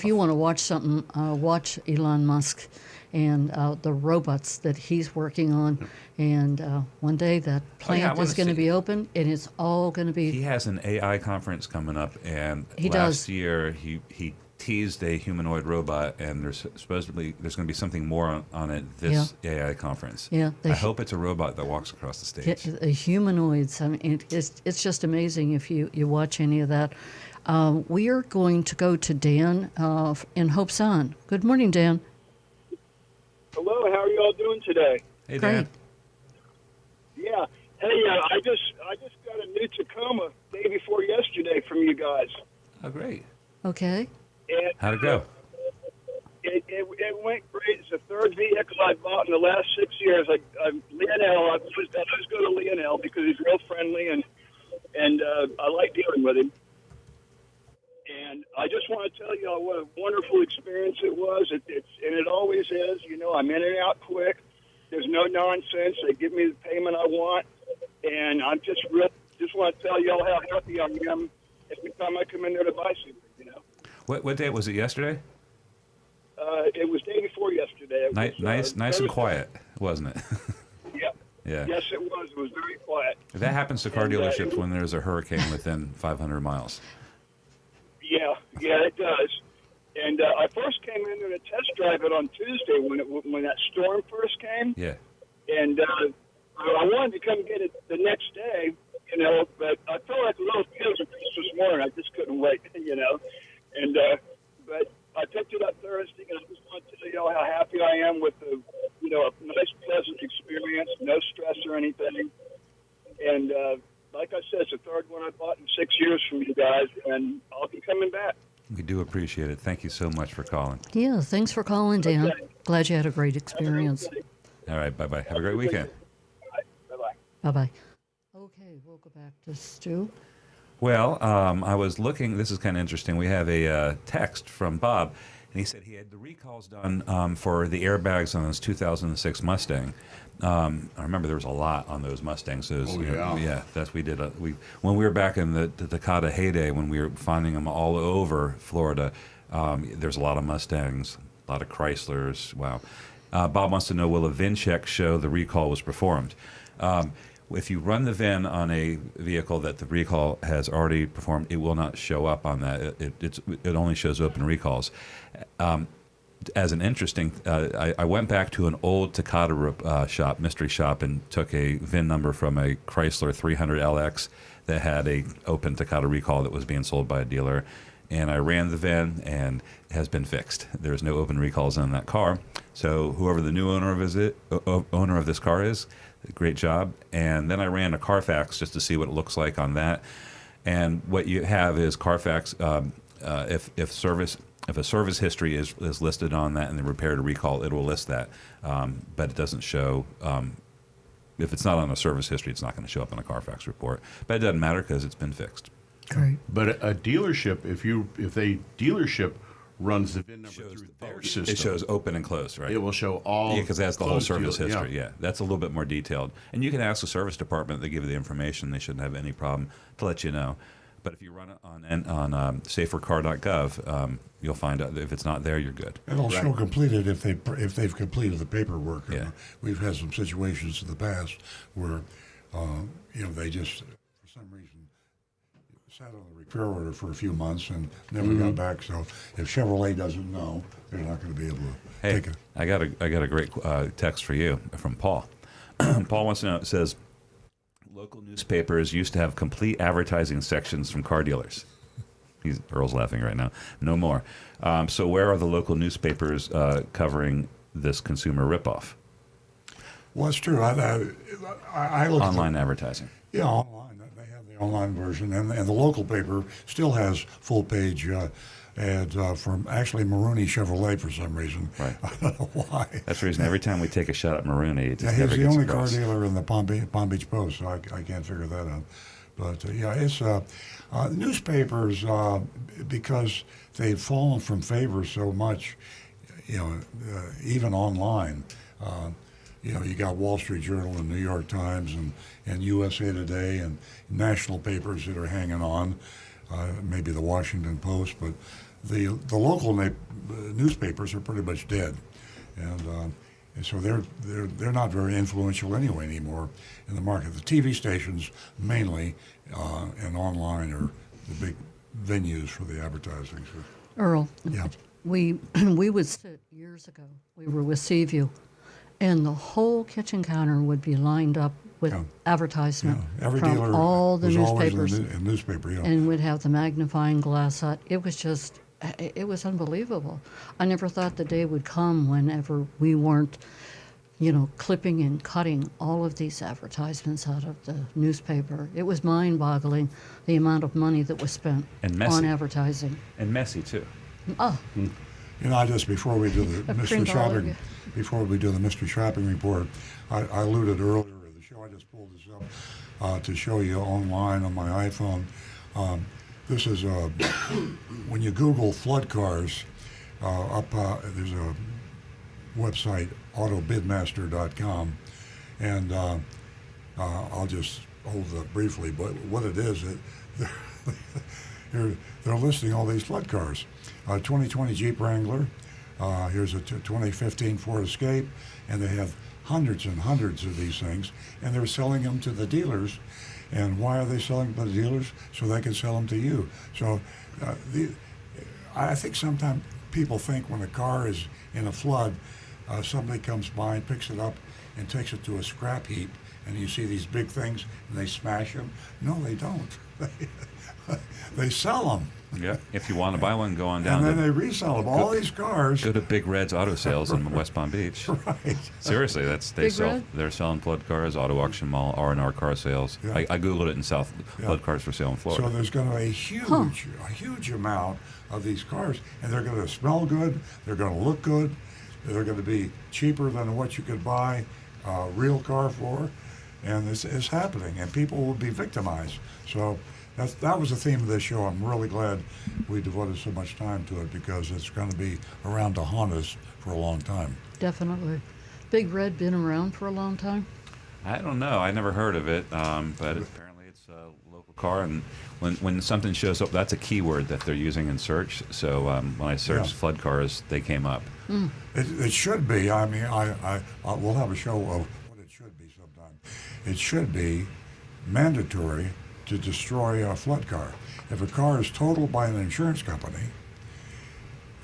you want to watch something, watch Elon Musk and the robots that he's working on. And one day that plant is going to be open, and it's all going to be. He has an AI conference coming up, and He last does. year he teased a humanoid robot, and there's going to be something more on it this AI conference. Yeah, I hope it's a robot that walks across the stage. Humanoids. I mean, it's just amazing if you watch any of that. We are going to go to Dan in Hope Sound. Good morning, Dan. Hello, how are you all doing today? Hey, Great. Dan. Yeah. Hey, I just got a new Tacoma day before yesterday from you guys. Oh, great. Okay. And How'd it go? It went great. It's the third vehicle I bought in the last 6 years. Lionel, I was going to Lionel because he's real friendly and I like dealing with him. And I just want to tell you all what a wonderful experience it was. And it always is. I'm in and out quick. There's no nonsense. They give me the payment I want, and I'm just want to tell you all how happy I am every time I come in there to buy something. What day was it? Yesterday? It was day before yesterday. It was, Nice and Thursday. quiet, wasn't it? Yeah. Yeah. Yes, it was. It was very quiet. That happens to car And, dealerships when there's a hurricane within 500 miles. Yeah, it does. And I first came in there to test drive it on Tuesday when that storm first came. Yeah. And I wanted to come get it the next day, but I felt like a little kid this morning. I just couldn't wait, And but I picked it up Thursday, and I just want to tell you all how happy I am with a nice, pleasant experience, no stress or anything. And like I said, it's the third one I bought in 6 years from you guys, and I'll be coming back. We do appreciate it. Thank you so much for calling. Yeah, thanks for calling, Dan. Okay. Glad you had a great experience. All right, bye-bye. Have a great weekend. Bye-bye. Bye-bye. Okay, we'll go back to Stu. Well, I was looking. This is kind of interesting. We have a text from Bob, and he said he had the recalls done for the airbags on his 2006 Mustang. I remember there was a lot on those Mustangs. That's we did. When we were back in the Takata heyday, when we were finding them all over Florida. There's a lot of Mustangs, a lot of Chryslers. Wow. Bob wants to know, will a VIN check show the recall was performed? If you run the VIN on a vehicle that the recall has already performed, it will not show up on that. It only shows open recalls. as an interesting, I went back to an old Takata shop, mystery shop, and took a VIN number from a Chrysler 300LX that had a open Takata recall that was being sold by a dealer. And I ran the VIN, and it has been fixed. There's no open recalls on that car. So whoever the new owner of this car is, great job. And then I ran a Carfax just to see what it looks like on that. And what you have is Carfax, if a service history is listed on that and the repair to recall, it will list that. But it doesn't show, if it's not on a service history, it's not going to show up in a Carfax report. But it doesn't matter because it's been fixed. Great. But a dealership, if a dealership runs the VIN number through their system, It shows open and closed, right? it will show all. Yeah, because that's the whole closed service deal- history. Yeah, that's a little bit more detailed. And you can ask the service department; they give you the information. They shouldn't have any problem to let you know. But if you run it on safercar.gov, you'll find out that if it's not there, you're good. It'll show completed if they've completed the paperwork. Yeah. We've had some situations in the past where they just for some reason sat on the repair order for a few months and never got back. So if Chevrolet doesn't know, they're not going to be able to Hey, take it. I got a great text for you from Paul. Paul wants to know. It says, local newspapers used to have complete advertising sections from car dealers. Earl's laughing right now. No more. So where are the local newspapers covering this consumer ripoff? Well, it's true. I look Online advertising. Yeah, online. They have the online version, and the local paper still has full-page ads from actually Maroney Chevrolet for some reason. Right. I don't know why. That's the reason every time we take a shot at Maroney, it just He's never the gets only car across. dealer in the Palm Beach Post, so I can't figure that out. But it's newspapers because they've fallen from favor so much. Even online. You got Wall Street Journal and New York Times and USA Today and national papers that are hanging on, maybe the Washington Post, but the local newspapers are pretty much dead, and so they're not very influential anymore in the market. The TV stations mainly and online are the big venues for the advertising. So, Earl, yeah. we would sit years ago. We were with Seaview, and the whole kitchen counter would be lined up with advertisement Every from dealer all the was newspapers, always in the newspaper. Yeah. and would have the magnifying glass out. It was unbelievable. I never thought the day would come whenever we weren't, clipping and cutting all of these advertisements out of the newspaper. It was mind-boggling the amount of money that was spent And messy. on advertising. And messy, too. Oh, Before we do the mystery shopping, report, I alluded earlier in the show. I just pulled this up to show you online on my iPhone. This is when you Google flood cars. There's a website, autobidmaster.com, and I'll just hold that briefly. But what it is, they're listing all these flood cars. 2020 Jeep Wrangler. Here's a 2015 Ford Escape, and they have hundreds and hundreds of these things, and they're selling them to the dealers. And why are they selling them to the dealers? So they can sell them to you. So I think sometimes people think when a car is in a flood, somebody comes by and picks it up and takes it to a scrap heap, and you see these big things, and they smash them. No, they don't. They sell them. Yeah. If you want to buy one, go on down And then to they resell them. All these cars. go to Big Red's Auto Sales in West Palm Beach. Right. Seriously, Big Red? they're selling flood cars, auto auction mall, R&R car sales. Yeah. I googled it in South Yeah. flood cars for sale in Florida. So there's going to be a huge amount of these cars, and they're going to smell good. They're going to look good. They're going to be cheaper than what you could buy a real car for, and this is happening, and people will be victimized. So that was the theme of this show. I'm really glad we devoted so much time to it because it's going to be around to haunt us for a long time. definitely. Big Red been around for a long time? I don't know. I never heard of it, but apparently it's a local car. And when something shows up, that's a keyword that they're using in search. So when I searched flood cars, they came up. It should be. I mean, we'll have a show of what it should be sometime. It should be mandatory to destroy a flood car. If a car is totaled by an insurance company,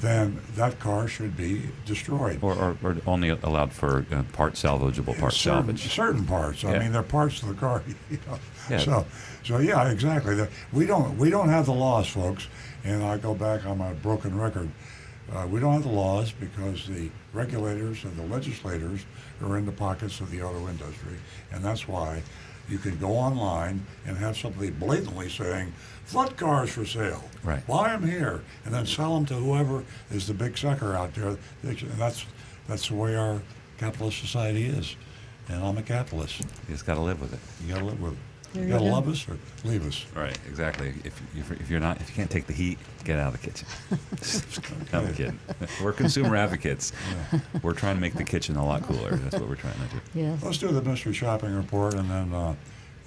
then that car should be destroyed. Or only allowed for salvageable part salvage. Certain parts. I Yeah. mean, they're parts of the car. You know? Yeah. So yeah, exactly. We don't have the laws, folks. And I go back on my broken record. We don't have the laws because the regulators and the legislators are in the pockets of the auto industry, and that's why you can go online and have somebody blatantly saying, "Flood cars for sale, Right. buy them here," and then sell them to whoever is the big sucker out there. And that's the way our capitalist society is, and I'm a capitalist. You just got to live with it. You gotta live with it. There You you gotta go. love us or leave us. Right, exactly. If you can't take the heat, get out of the kitchen. I'm kidding. We're consumer advocates. We're trying to make the kitchen a lot cooler. That's what we're trying to do. Yes. Let's do the mystery shopping report, and then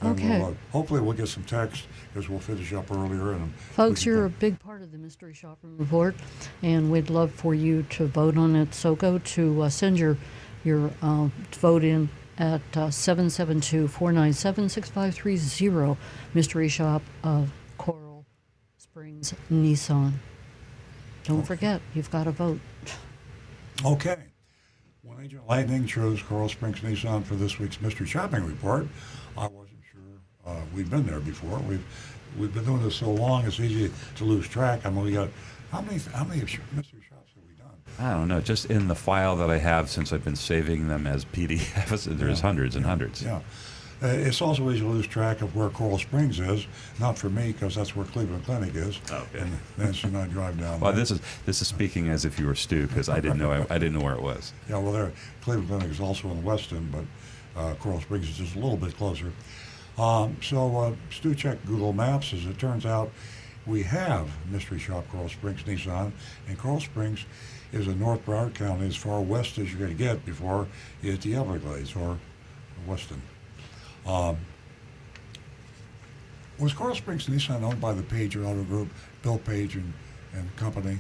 Okay. we'll, hopefully we'll get some text because we'll finish up earlier. And Folks, we can you're a go- big part of the Mystery Shopping Report, and we'd love for you to vote on it. So go to send your vote in at 772-497-6530, Mystery Shop of Coral Springs Nissan. Don't forget, you've got to vote. Okay. When Agent Lightning chose Coral Springs Nissan for this week's mystery shopping report, I wasn't sure we'd been there before. We've been doing this so long, it's easy to lose track. I mean, we got how many mystery shops have we done? I don't know. Just in the file that I have, since I've been saving them as PDFs, there's hundreds and hundreds. Yeah. It's also easy to lose track of where Coral Springs is. Not for me, because that's where Cleveland Clinic is. Okay. And Nancy and I drive down Well, there. this is speaking as if you were Stu, because I didn't know where it was. Yeah, well, Cleveland Clinic is also in Weston, but Coral Springs is just a little bit closer. So Stu checked Google Maps. As it turns out, we have Mystery Shop Coral Springs Nissan, and Coral Springs is in North Broward County, as far west as you're going to get before you hit the Everglades or Weston. Was Coral Springs Nissan owned by the Page Auto Group, Bill Page and Company?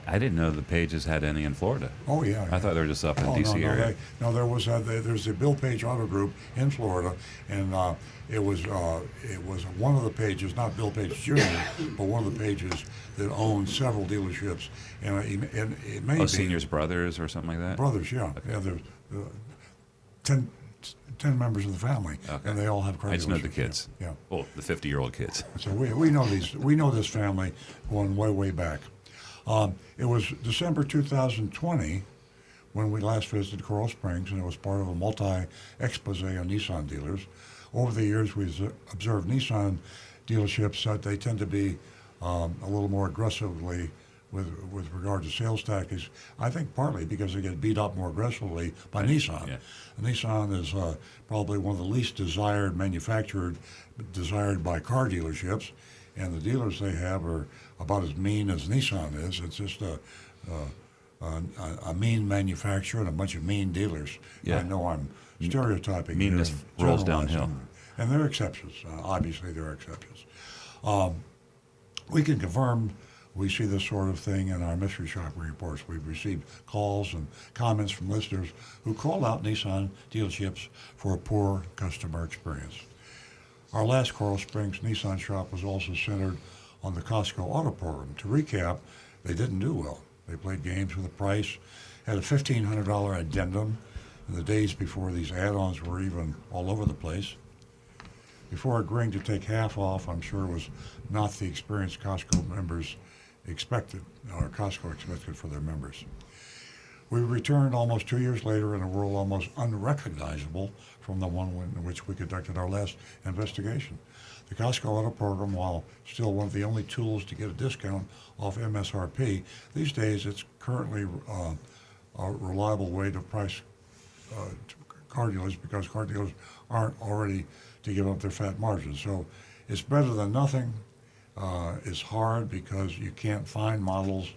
I didn't know the Pages had any in Florida. Oh yeah. I thought they were just up in the D.C. area. There was there's the Bill Page Auto Group in Florida, and it was one of the Pages, not Bill Page Jr., but one of the Pages that owned several dealerships, and it may be Seniors Brothers or something like that? brothers. Yeah, Okay. yeah. There's 10 members of the family, Okay. and they all have car I just know the dealerships, kids. Yeah. Oh, the 50-year-old kids. So we know this family going way back. It was December 2020 when we last visited Coral Springs, and it was part of a multi-expose on Nissan dealers. Over the years, we've observed Nissan dealerships that they tend to be a little more aggressively with regard to sales tactics. I think partly because they get beat up more aggressively by Nissan. Yeah. Nissan is probably one of the least desired by car dealerships, and the dealers they have are about as mean as Nissan is. It's just a mean manufacturer and a bunch of mean dealers. Yeah. I know I'm stereotyping. Meanness here and rolls generalizing. downhill. And there are exceptions. Obviously, there are exceptions. We can confirm we see this sort of thing in our mystery shopping reports. We've received calls and comments from listeners who called out Nissan dealerships for a poor customer experience. Our last Coral Springs Nissan shop was also centered on the Costco Auto Program. To recap, they didn't do well. They played games with the price, had a $1,500 addendum in the days before these add-ons were even all over the place. Before agreeing to take half off, I'm sure it was not the experience Costco members expected, or Costco expected for their members. We returned almost 2 years later in a world almost unrecognizable from the one in which we conducted our last investigation. The Costco Auto Program, while still one of the only tools to get a discount off MSRP, these days it's currently a reliable way to price car dealers because car dealers aren't already to give up their fat margins. So it's better than nothing. It's hard because you can't find models.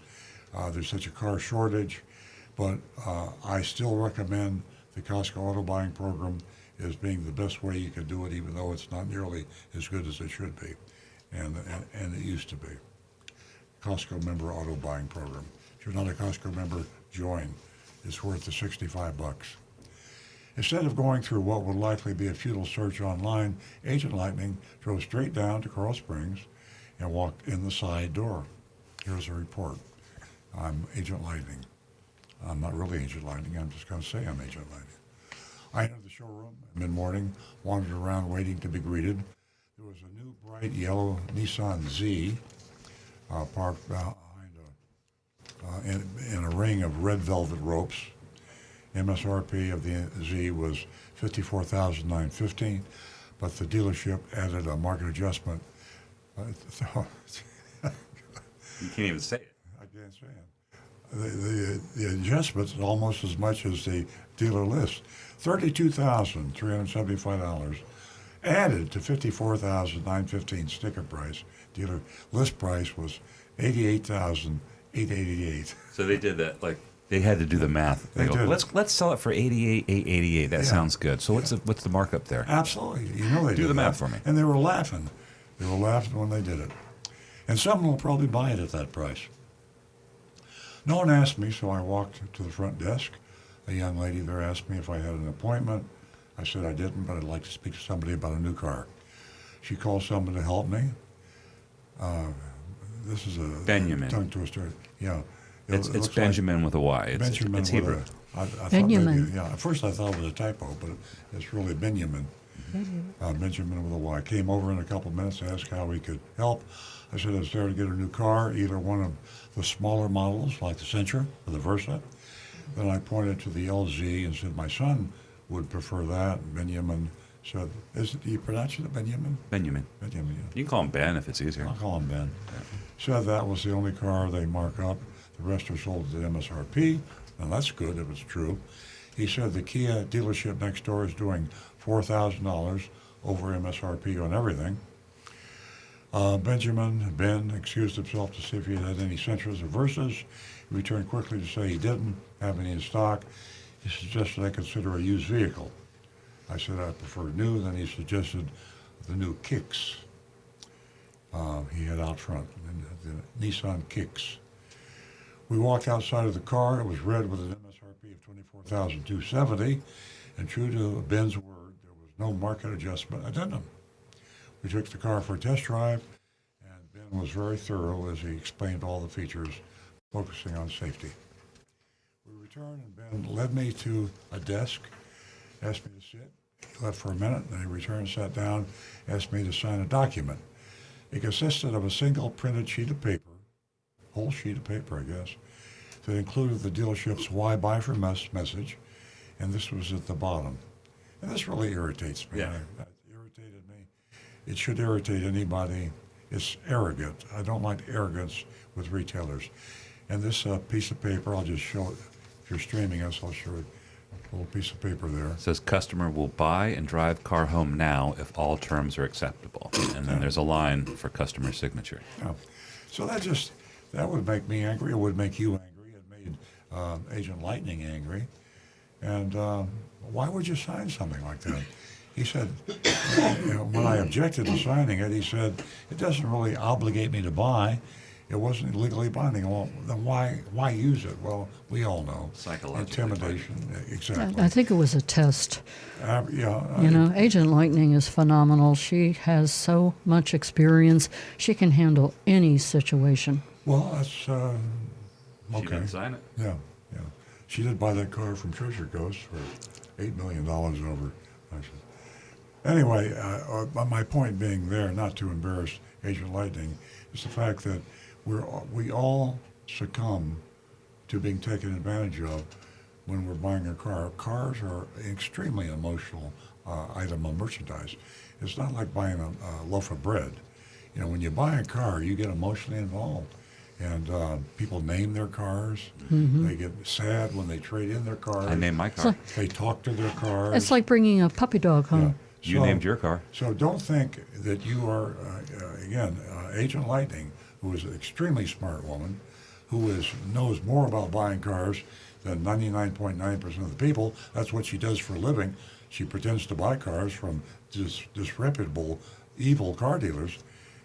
There's such a car shortage. But I still recommend the Costco Auto Buying Program as being the best way you can do it, even though it's not nearly as good as it should be, and it used to be. Costco Member Auto Buying Program. If you're not a Costco member, join. It's worth the $65. Instead of going through what would likely be a futile search online, Agent Lightning drove straight down to Coral Springs and walked in the side door. Here's a report. I'm Agent Lightning. I'm not really Agent Lightning. I'm just going to say I'm Agent Lightning. I entered the showroom mid-morning, wandered around waiting to be greeted. There was a new bright yellow Nissan Z parked behind in a ring of red velvet ropes. MSRP of the Z was $54,915, but the dealership added a market adjustment. You can't even say it. I can't say it. The adjustment's almost as much as the dealer list. $32,375 added to $54,915 sticker price. Dealer list price was $88,888. So they did that, like, they had to do the math. They go, did. let's sell it for $88,888. That sounds good. So what's the markup there? Absolutely. You know they Do did the that. math for me. And they were laughing. They were laughing when they did it. And someone will probably buy it at that price. No one asked me, so I walked to the front desk. A young lady there asked me if I had an appointment. I said I didn't, but I'd like to speak to somebody about a new car. She called someone to help me. This is a Benjamin. tongue twister. Yeah. It's looks Benjamin with a Y. like Benjamin it's with Hebrew. I thought Benjamin. maybe, yeah, at first I thought it was a typo, but it's really Benjamin. Benjamin with a Y. Came over in a couple of minutes to ask how we could help. I said I was there to get a new car, either one of the smaller models like the Sentra or the Versa. Then I pointed to the LZ and said my son would prefer that. Benjamin said, do you pronounce it Benjamin? Benjamin. Benjamin, yeah. You can call him Ben if it's easier. I'll call him Ben. Said that was the only car they mark up. The rest are sold at MSRP, and that's good if it's true. He said the Kia dealership next door is doing $4,000 over MSRP on everything. Ben excused himself to see if he had any Sentras or Versas. He returned quickly to say he didn't have any in stock. He suggested I consider a used vehicle. I said I prefer new. Then he suggested the new Kicks. He had out front, the Nissan Kicks. We walked outside of the car. It was red with an MSRP of $24,270, and true to Ben's word, there was no market adjustment addendum. We took the car for a test drive, and Ben was very thorough as he explained all the features, focusing on safety. We returned, and Ben led me to a desk, asked me to sit. He left for a minute, then he returned, sat down, asked me to sign a document. It consisted of a single printed sheet of paper, whole sheet of paper, I guess, that included the dealership's "Why Buy From Us" message, and this was at the bottom. And this really irritates me. Yeah. That irritated me. It should irritate anybody. It's arrogant. I don't like arrogance with retailers. And this piece of paper, I'll just show it. If you're streaming us, I'll show it. A little piece of paper there. It says customer will buy and drive car home now if all terms are acceptable. And then there's a line for customer signature. Yeah. So that would make me angry. It would make you angry. It made Agent Lightning angry. And why would you sign something like that? He said, when I objected to signing it, he said, it doesn't really obligate me to buy. It wasn't legally binding. Well, then why use it? Well, we all know. Psychologically. Intimidation. Exactly. I think it was a test. Yeah. Agent Lightning is phenomenal. She has so much experience. She can handle any situation. Well, that's She okay. didn't sign it. Yeah. She did buy that car from Treasure Coast for $8 million over. Anyway, my point being there, not to embarrass Agent Lightning, is the fact that we all succumb to being taken advantage of when we're buying a car. Cars are an extremely emotional item of merchandise. It's not like buying a loaf of bread. When you buy a car, you get emotionally involved. And people name their cars. Mm-hmm. They get sad when they trade in their cars. I named my car. They talk to their cars. It's like bringing a puppy dog home. Yeah. You named your car. So don't think that you are, Agent Lightning, who is an extremely smart woman, who knows more about buying cars than 99.9% of the people. That's what she does for a living. She pretends to buy cars from disreputable, evil car dealers,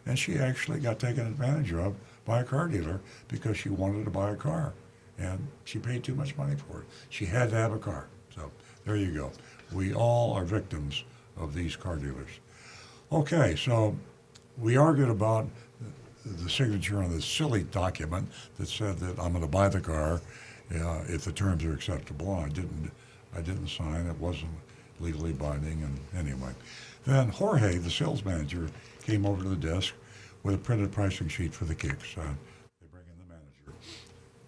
and she actually got taken advantage of by a car dealer because she wanted to buy a car, and she paid too much money for it. She had to have a car. So there you go. We all are victims of these car dealers. Okay, so we argued about the signature on this silly document that said that I'm going to buy the car if the terms are acceptable. And I didn't sign. It wasn't legally binding. And anyway, then Jorge, the sales manager, came over to the desk with a printed pricing sheet for the kicks. They bring in the manager.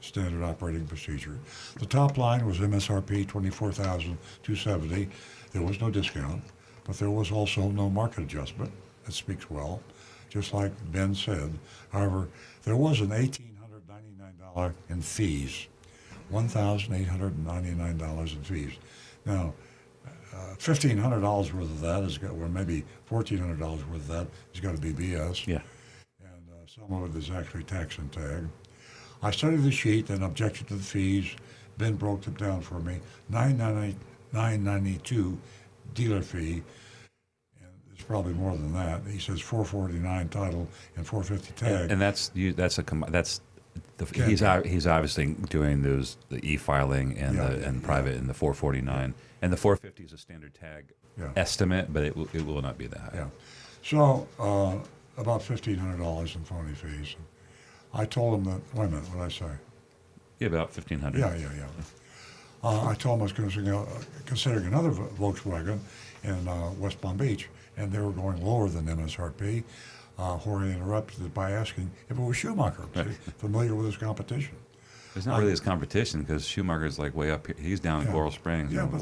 Standard operating procedure. The top line was MSRP $24,270. There was no discount, but there was also no market adjustment. That speaks well, just like Ben said. However, there was an $1,899 in fees, $1,899 in fees. Now, $1,500 worth of that is got, or maybe $1,400 worth of that has got to be BS. Yeah. And some of it is actually tax and tag. I studied the sheet and objected to the fees. Ben broke them down for me. $992 dealer fee. It's probably more than that. He says $449 title and $450 tag. And he's obviously doing the e-filing and private and the 449, and the 450 is a standard tag estimate, but it will not be that high. Yeah. So about $1,500 in phony fees. I told him that. Wait a minute. What did I say? Yeah, about $1,500. Yeah. I told him I was considering another Volkswagen in West Palm Beach, and they were going lower than MSRP. Jorge interrupted it by asking if it was Schumacher, familiar with his competition. It's not really his competition because Schumacher's like way up here. He's down in Coral Springs. Yeah, but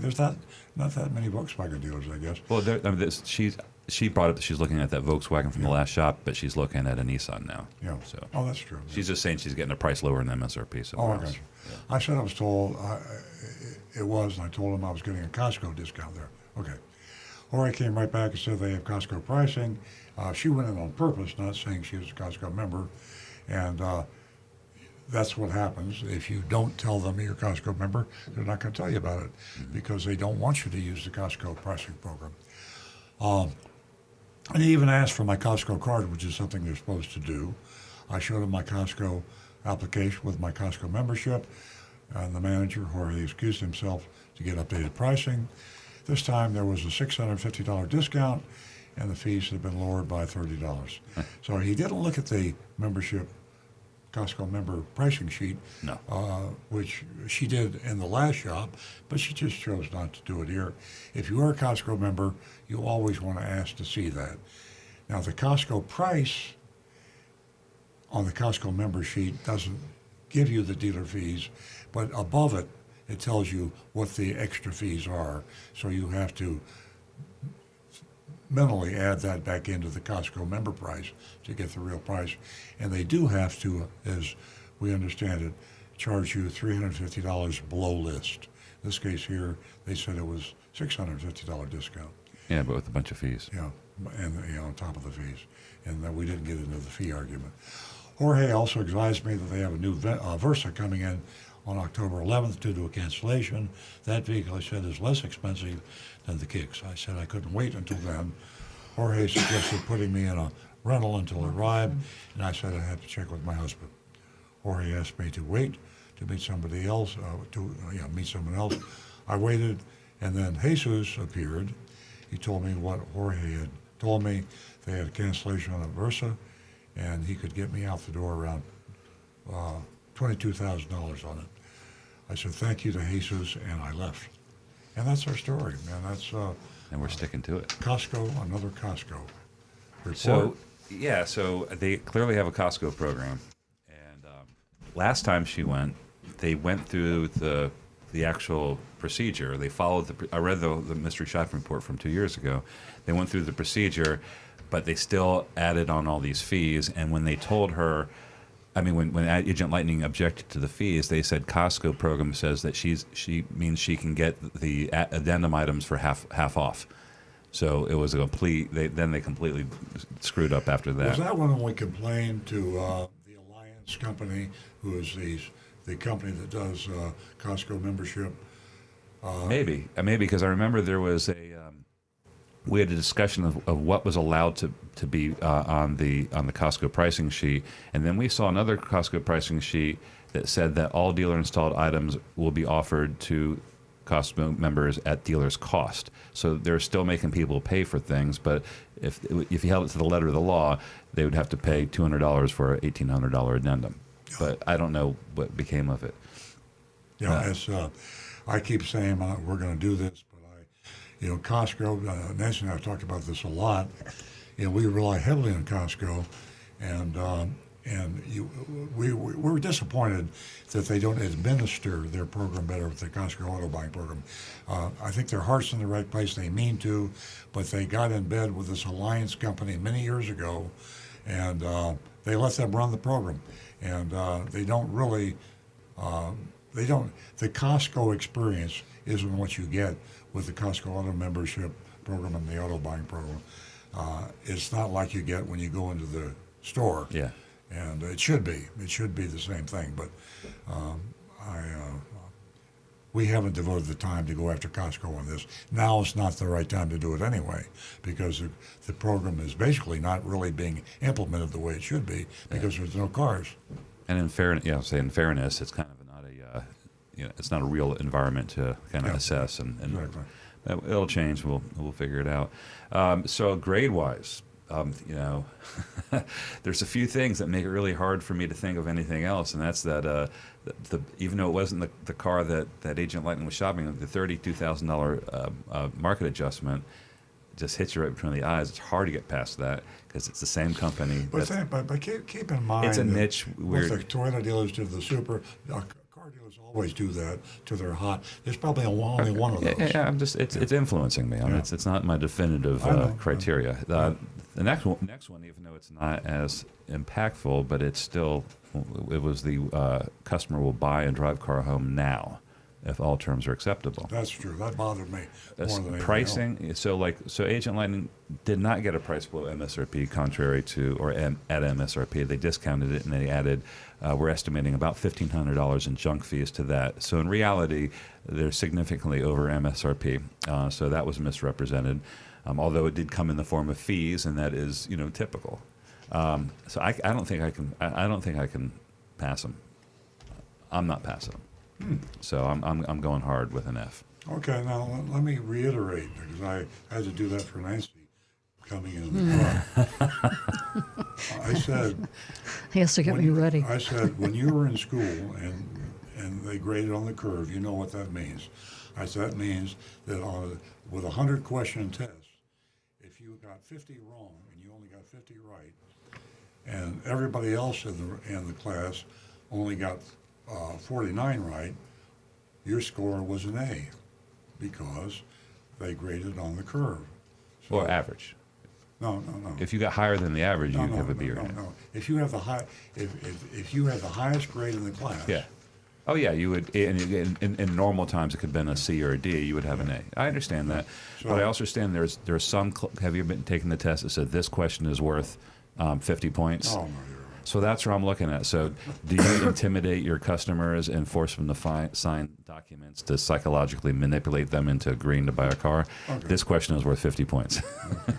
there's not that many Volkswagen dealers, I guess. Well, she brought up that she's looking at that Volkswagen from the last shop, but she's looking at a Nissan now. Yeah. So that's true. She's just saying she's getting a price lower than MSRP. I got you. Yeah. I said I was told it was, and I told him I was getting a Costco discount there. Okay. Jorge came right back and said they have Costco pricing. She went in on purpose, not saying she was a Costco member, and that's what happens. If you don't tell them you're a Costco member, they're not going to tell you about it because they don't want you to use the Costco pricing program. And he even asked for my Costco card, which is something they're supposed to do. I showed him my Costco application with my Costco membership, and the manager, Jorge, excused himself to get updated pricing. This time there was a $650 discount, and the fees had been lowered by $30. So he didn't look at the membership Costco member pricing sheet, which she did in the last shop, but she just chose not to do it here. If you are a Costco member, you always want to ask to see that. Now, the Costco price on the Costco member sheet doesn't give you the dealer fees, but above it, it tells you what the extra fees are. So you have to mentally add that back into the Costco member price to get the real price. And they do have to, as we understand it, charge you $350 below list. In this case here, they said it was $650 discount. Yeah, but with a bunch of fees. Yeah, and on top of the fees. And we didn't get into the fee argument. Jorge also advised me that they have a new Versa coming in on October 11th due to a cancellation. That vehicle, I said, is less expensive than the Kicks. I said I couldn't wait until then. Jorge suggested putting me in a rental until it arrived, and I said I had to check with my husband. Jorge asked me to wait to meet somebody else, meet someone else. I waited, and then Jesus appeared. He told me what Jorge had told me. They had a cancellation on a Versa, and he could get me out the door around $22,000 on it. I said thank you to Jesus, and I left. And that's our story, man. That's and we're sticking to it. Costco, another Costco. Report. So they clearly have a Costco program. And last time she went, they went through the actual procedure. They followed I read the mystery shopping report from 2 years ago. They went through the procedure, but they still added on all these fees. And when they told her, when Agent Lightning objected to the fees, they said Costco program says that she means she can get the addendum items for half off. So it was a complete. They completely screwed up after that. Was that when we complained to the Alliance company, who is the company that does Costco membership? Maybe because I remember there was we had a discussion of what was allowed to be on the Costco pricing sheet, and then we saw another Costco pricing sheet that said that all dealer installed items will be offered to Costco members at dealer's cost. So they're still making people pay for things, but if you held it to the letter of the law, they would have to pay $200 for an $1,800 addendum. But I don't know what became of it. Yeah, I keep saying we're going to do this, but Costco, Nancy and I have talked about this a lot. We rely heavily on Costco, and we were disappointed that they don't administer their program better with the Costco auto buying program. I think their heart's in the right place. They mean to, but they got in bed with this alliance company many years ago, and they let them run the program. And they don't really, the Costco experience isn't what you get with the Costco auto membership program and the auto buying program. It's not like you get when you go into the store. Yeah. And it should be. It should be the same thing. But we haven't devoted the time to go after Costco on this. Now is not the right time to do it anyway, because the program is basically not really being implemented the way it should be because there's no cars. And in fairness, it's kind of not it's not a real environment to kind of assess, and Exactly. It'll change. We'll figure it out. So grade wise, there's a few things that make it really hard for me to think of anything else, and that's that even though it wasn't the car that Agent Lightning was shopping, the $32,000 market adjustment just hits you right between the eyes. It's hard to get past that because it's the same company. But keep in mind, it's a niche. What the Toyota dealers do to the Super. Car dealers always do that to their hot. There's probably only one of those. Yeah, it's influencing me. I mean, it's not my definitive criteria. The next one, even though it's not as impactful, but it was the customer will buy and drive car home now, if all terms are acceptable. That's true. That bothered me more than anything pricing. else. So Agent Lightning did not get a price below MSRP, contrary to at MSRP. They discounted it and they added. We're estimating about $1,500 in junk fees to that. So in reality, they're significantly over MSRP. So that was misrepresented, although it did come in the form of fees, and that is typical. So I don't think I can. I don't think I can pass them. I'm not passing them. So I'm going hard with an F. Okay, now let me reiterate, because I had to do that for Nancy coming in the car. I said... He has to get me ready. I said, when you were in school and they graded on the curve, you know what that means. I said, that means that with a 100-question test, if you got 50 wrong and you only got 50 right, and everybody else in the class only got 49 right, your score was an A, because they graded on the curve. So, Or average. No. If you got higher than the average, you have a B or an A. No. If you have if you have the highest grade in the class. Yeah. Oh yeah, you would. In normal times, it could have been a C or a D. You would have an A. I understand that, So- but I also understand there's some. Have you been taking the test that said this question is worth 50 points? Oh, no, you're right. So that's where I'm looking at. So do you intimidate your customers and force them to sign documents to psychologically manipulate them into agreeing to buy a car? Okay. This question is worth 50 points.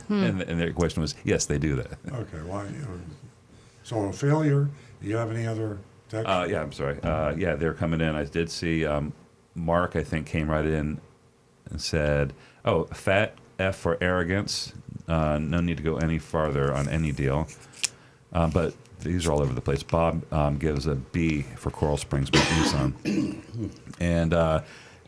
and their question was, yes, they do that. Okay, well, so a failure. Do you have any other text? Yeah, I'm sorry. Yeah, they're coming in. I did see Mark, I think, came right in and said, oh, fat F for arrogance. No need to go any farther on any deal. But these are all over the place. Bob gives a B for Coral Springs with Nissan.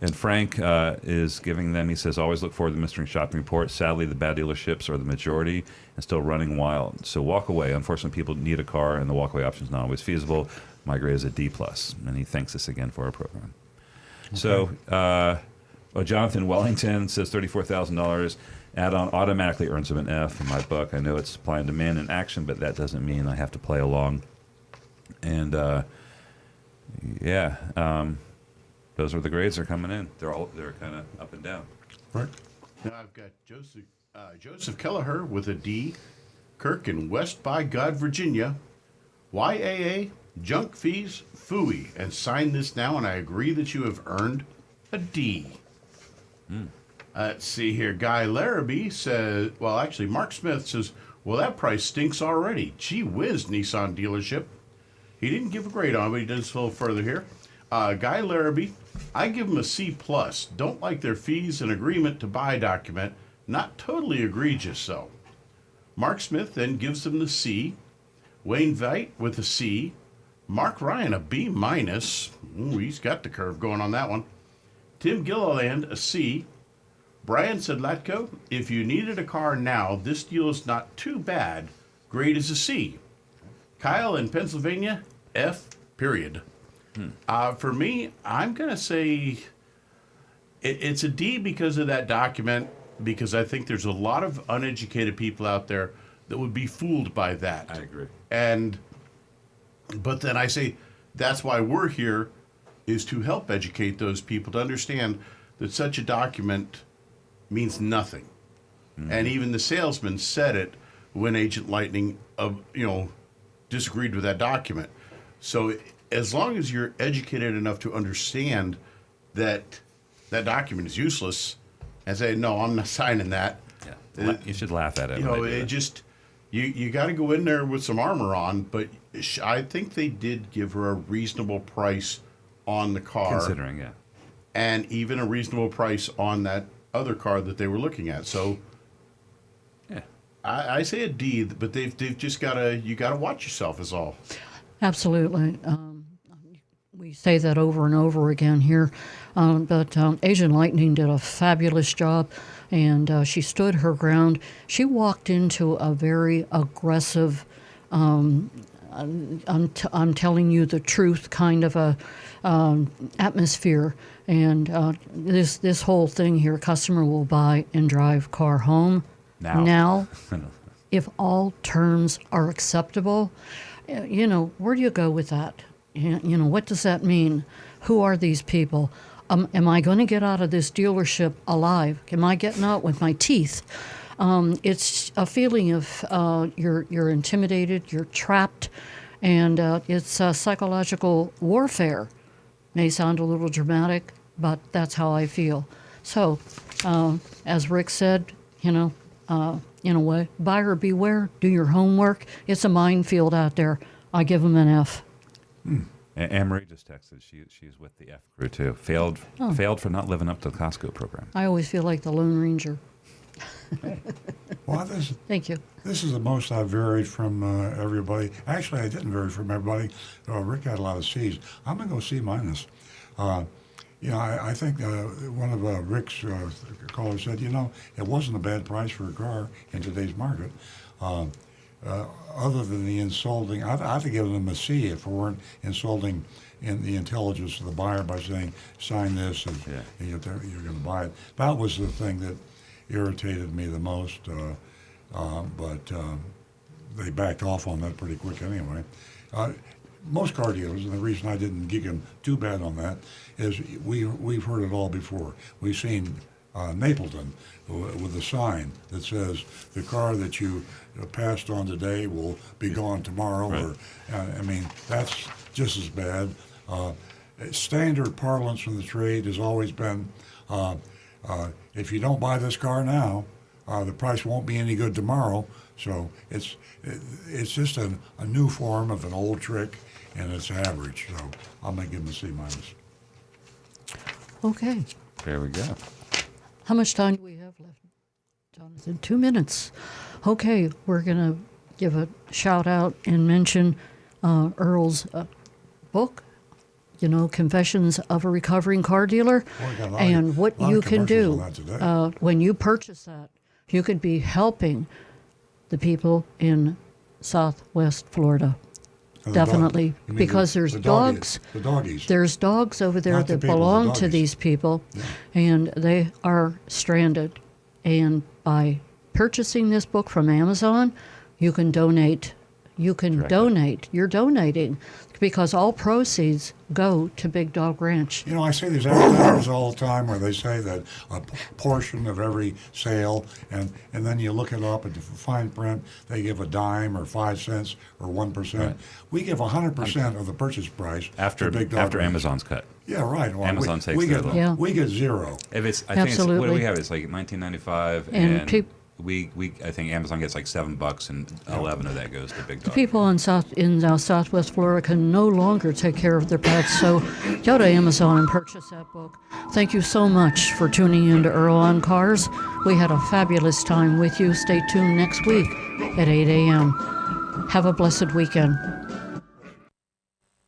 And Frank is giving them, he says, always look forward to the Mystery Shopping Report. Sadly, the bad dealerships are the majority and still running wild. So walk away. Unfortunately, people need a car, and the walk-away option is not always feasible. My grade is a D+, and he thanks us again for our program. Okay. So Jonathan Wellington says $34,000. Add-on automatically earns him an F in my book. I know it's supply and demand in action, but that doesn't mean I have to play along. And those are the grades that are coming in. They're kind of up and down. Right. Now I've got Joseph Kelleher with a D. Kirk in West by God, Virginia. YAA, junk fees, phooey. And sign this now, and I agree that you have earned a D. Let's see here. Guy Larrabee says, well, actually, Mark Smith says, well, that price stinks already. Gee whiz, Nissan dealership. He didn't give a grade on it, but he does a little further here. Guy Larrabee I give them a C plus. Don't like their fees and agreement to buy document. Not totally egregious though. Mark Smith then gives them the C. Wayne Veit with a C. Mark Ryan a B minus. Ooh, he's got the curve going on that one. Tim Gilliland a C. Brian Sedlatko, if you needed a car now, this deal is not too bad. Grade is a C. Kyle in Pennsylvania, F period. For me, I'm going to say it's a D because of that document, because I think there's a lot of uneducated people out there that would be fooled by that. I agree. But then I say that's why we're here, is to help educate those people to understand that such a document means nothing. And even the salesman said it when Agent Lightning disagreed with that document. So as long as you're educated enough to understand that that document is useless and say, no, I'm not signing that. Yeah. You should laugh at it. You got to go in there with some armor on, but I think they did give her a reasonable price on the car. Considering, yeah. And even a reasonable price on that other car that they were looking at. So Yeah. I say a D, but they've just you got to watch yourself is all. Absolutely. We say that over and over again here. But Agent Lightning did a fabulous job, and she stood her ground. She walked into a very aggressive, I'm telling you the truth kind of a atmosphere. And this whole thing here, customer will buy and drive car home now if all terms are acceptable. Where do you go with that? What does that mean? Who are these people? Am I going to get out of this dealership alive? Am I getting out with my teeth? It's a feeling of you're intimidated, you're trapped, and it's psychological warfare. May sound a little dramatic, but that's how I feel. So, as Rick said, in a way, buyer beware, do your homework. It's a minefield out there. I give them an F. Anne-Marie just texted. She's with the F crew too. Failed for not living up to the Costco program. I always feel like the Lone Ranger. Well, Thank you. This is the most I've varied from everybody. Actually, I didn't vary from everybody. Rick had a lot of C's. I'm going to go C minus. I think one of Rick's callers said, it wasn't a bad price for a car in today's market. Other than the insulting, I'd have to give them a C if we weren't insulting in the intelligence of the buyer by saying, sign this and you're going to buy it. That was the thing that irritated me the most, but they backed off on that pretty quick anyway. Most car dealers, and the reason I didn't gig them too bad on that, is we've heard it all before. We've seen Napleton with a sign that says the car that you passed on today will be gone tomorrow. Right. Or that's just as bad. Standard parlance from the trade has always been, if you don't buy this car now, the price won't be any good tomorrow. So it's just a new form of an old trick, and it's average. So I'm going to give them a C minus. Okay. There we go. How much time do we have left, Jonathan? 2 minutes. Okay, we're going to give a shout out and mention Earl's book, Confessions of a Recovering Car Dealer, and what you can do when you purchase that. You could be helping the people in Southwest Florida. Definitely, because there's dogs. The doggies. There's dogs over there that belong to these people, and they are stranded. And by purchasing this book from Amazon, you can donate. You can donate. You're donating because all proceeds go to Big Dog Ranch. I see these advertisements all the time where they say that a portion of every sale, and then you look it up at the fine print, they give a dime or 5 cents or 1%. Right. We give 100% of the purchase price to Big Dog after Ranch. Amazon's cut. Yeah, right. Well, Amazon takes we that. We get zero. If it's, I Absolutely. think what do we have? It's like $19.95 and I think Amazon gets like $7, and 11 of that goes to Big Dog. People in Southwest Florida can no longer take care of their pets, so go to Amazon and purchase that book. Thank you so much for tuning in to Earl on Cars. We had a fabulous time with you. Stay tuned next week at 8 a.m. Have a blessed weekend.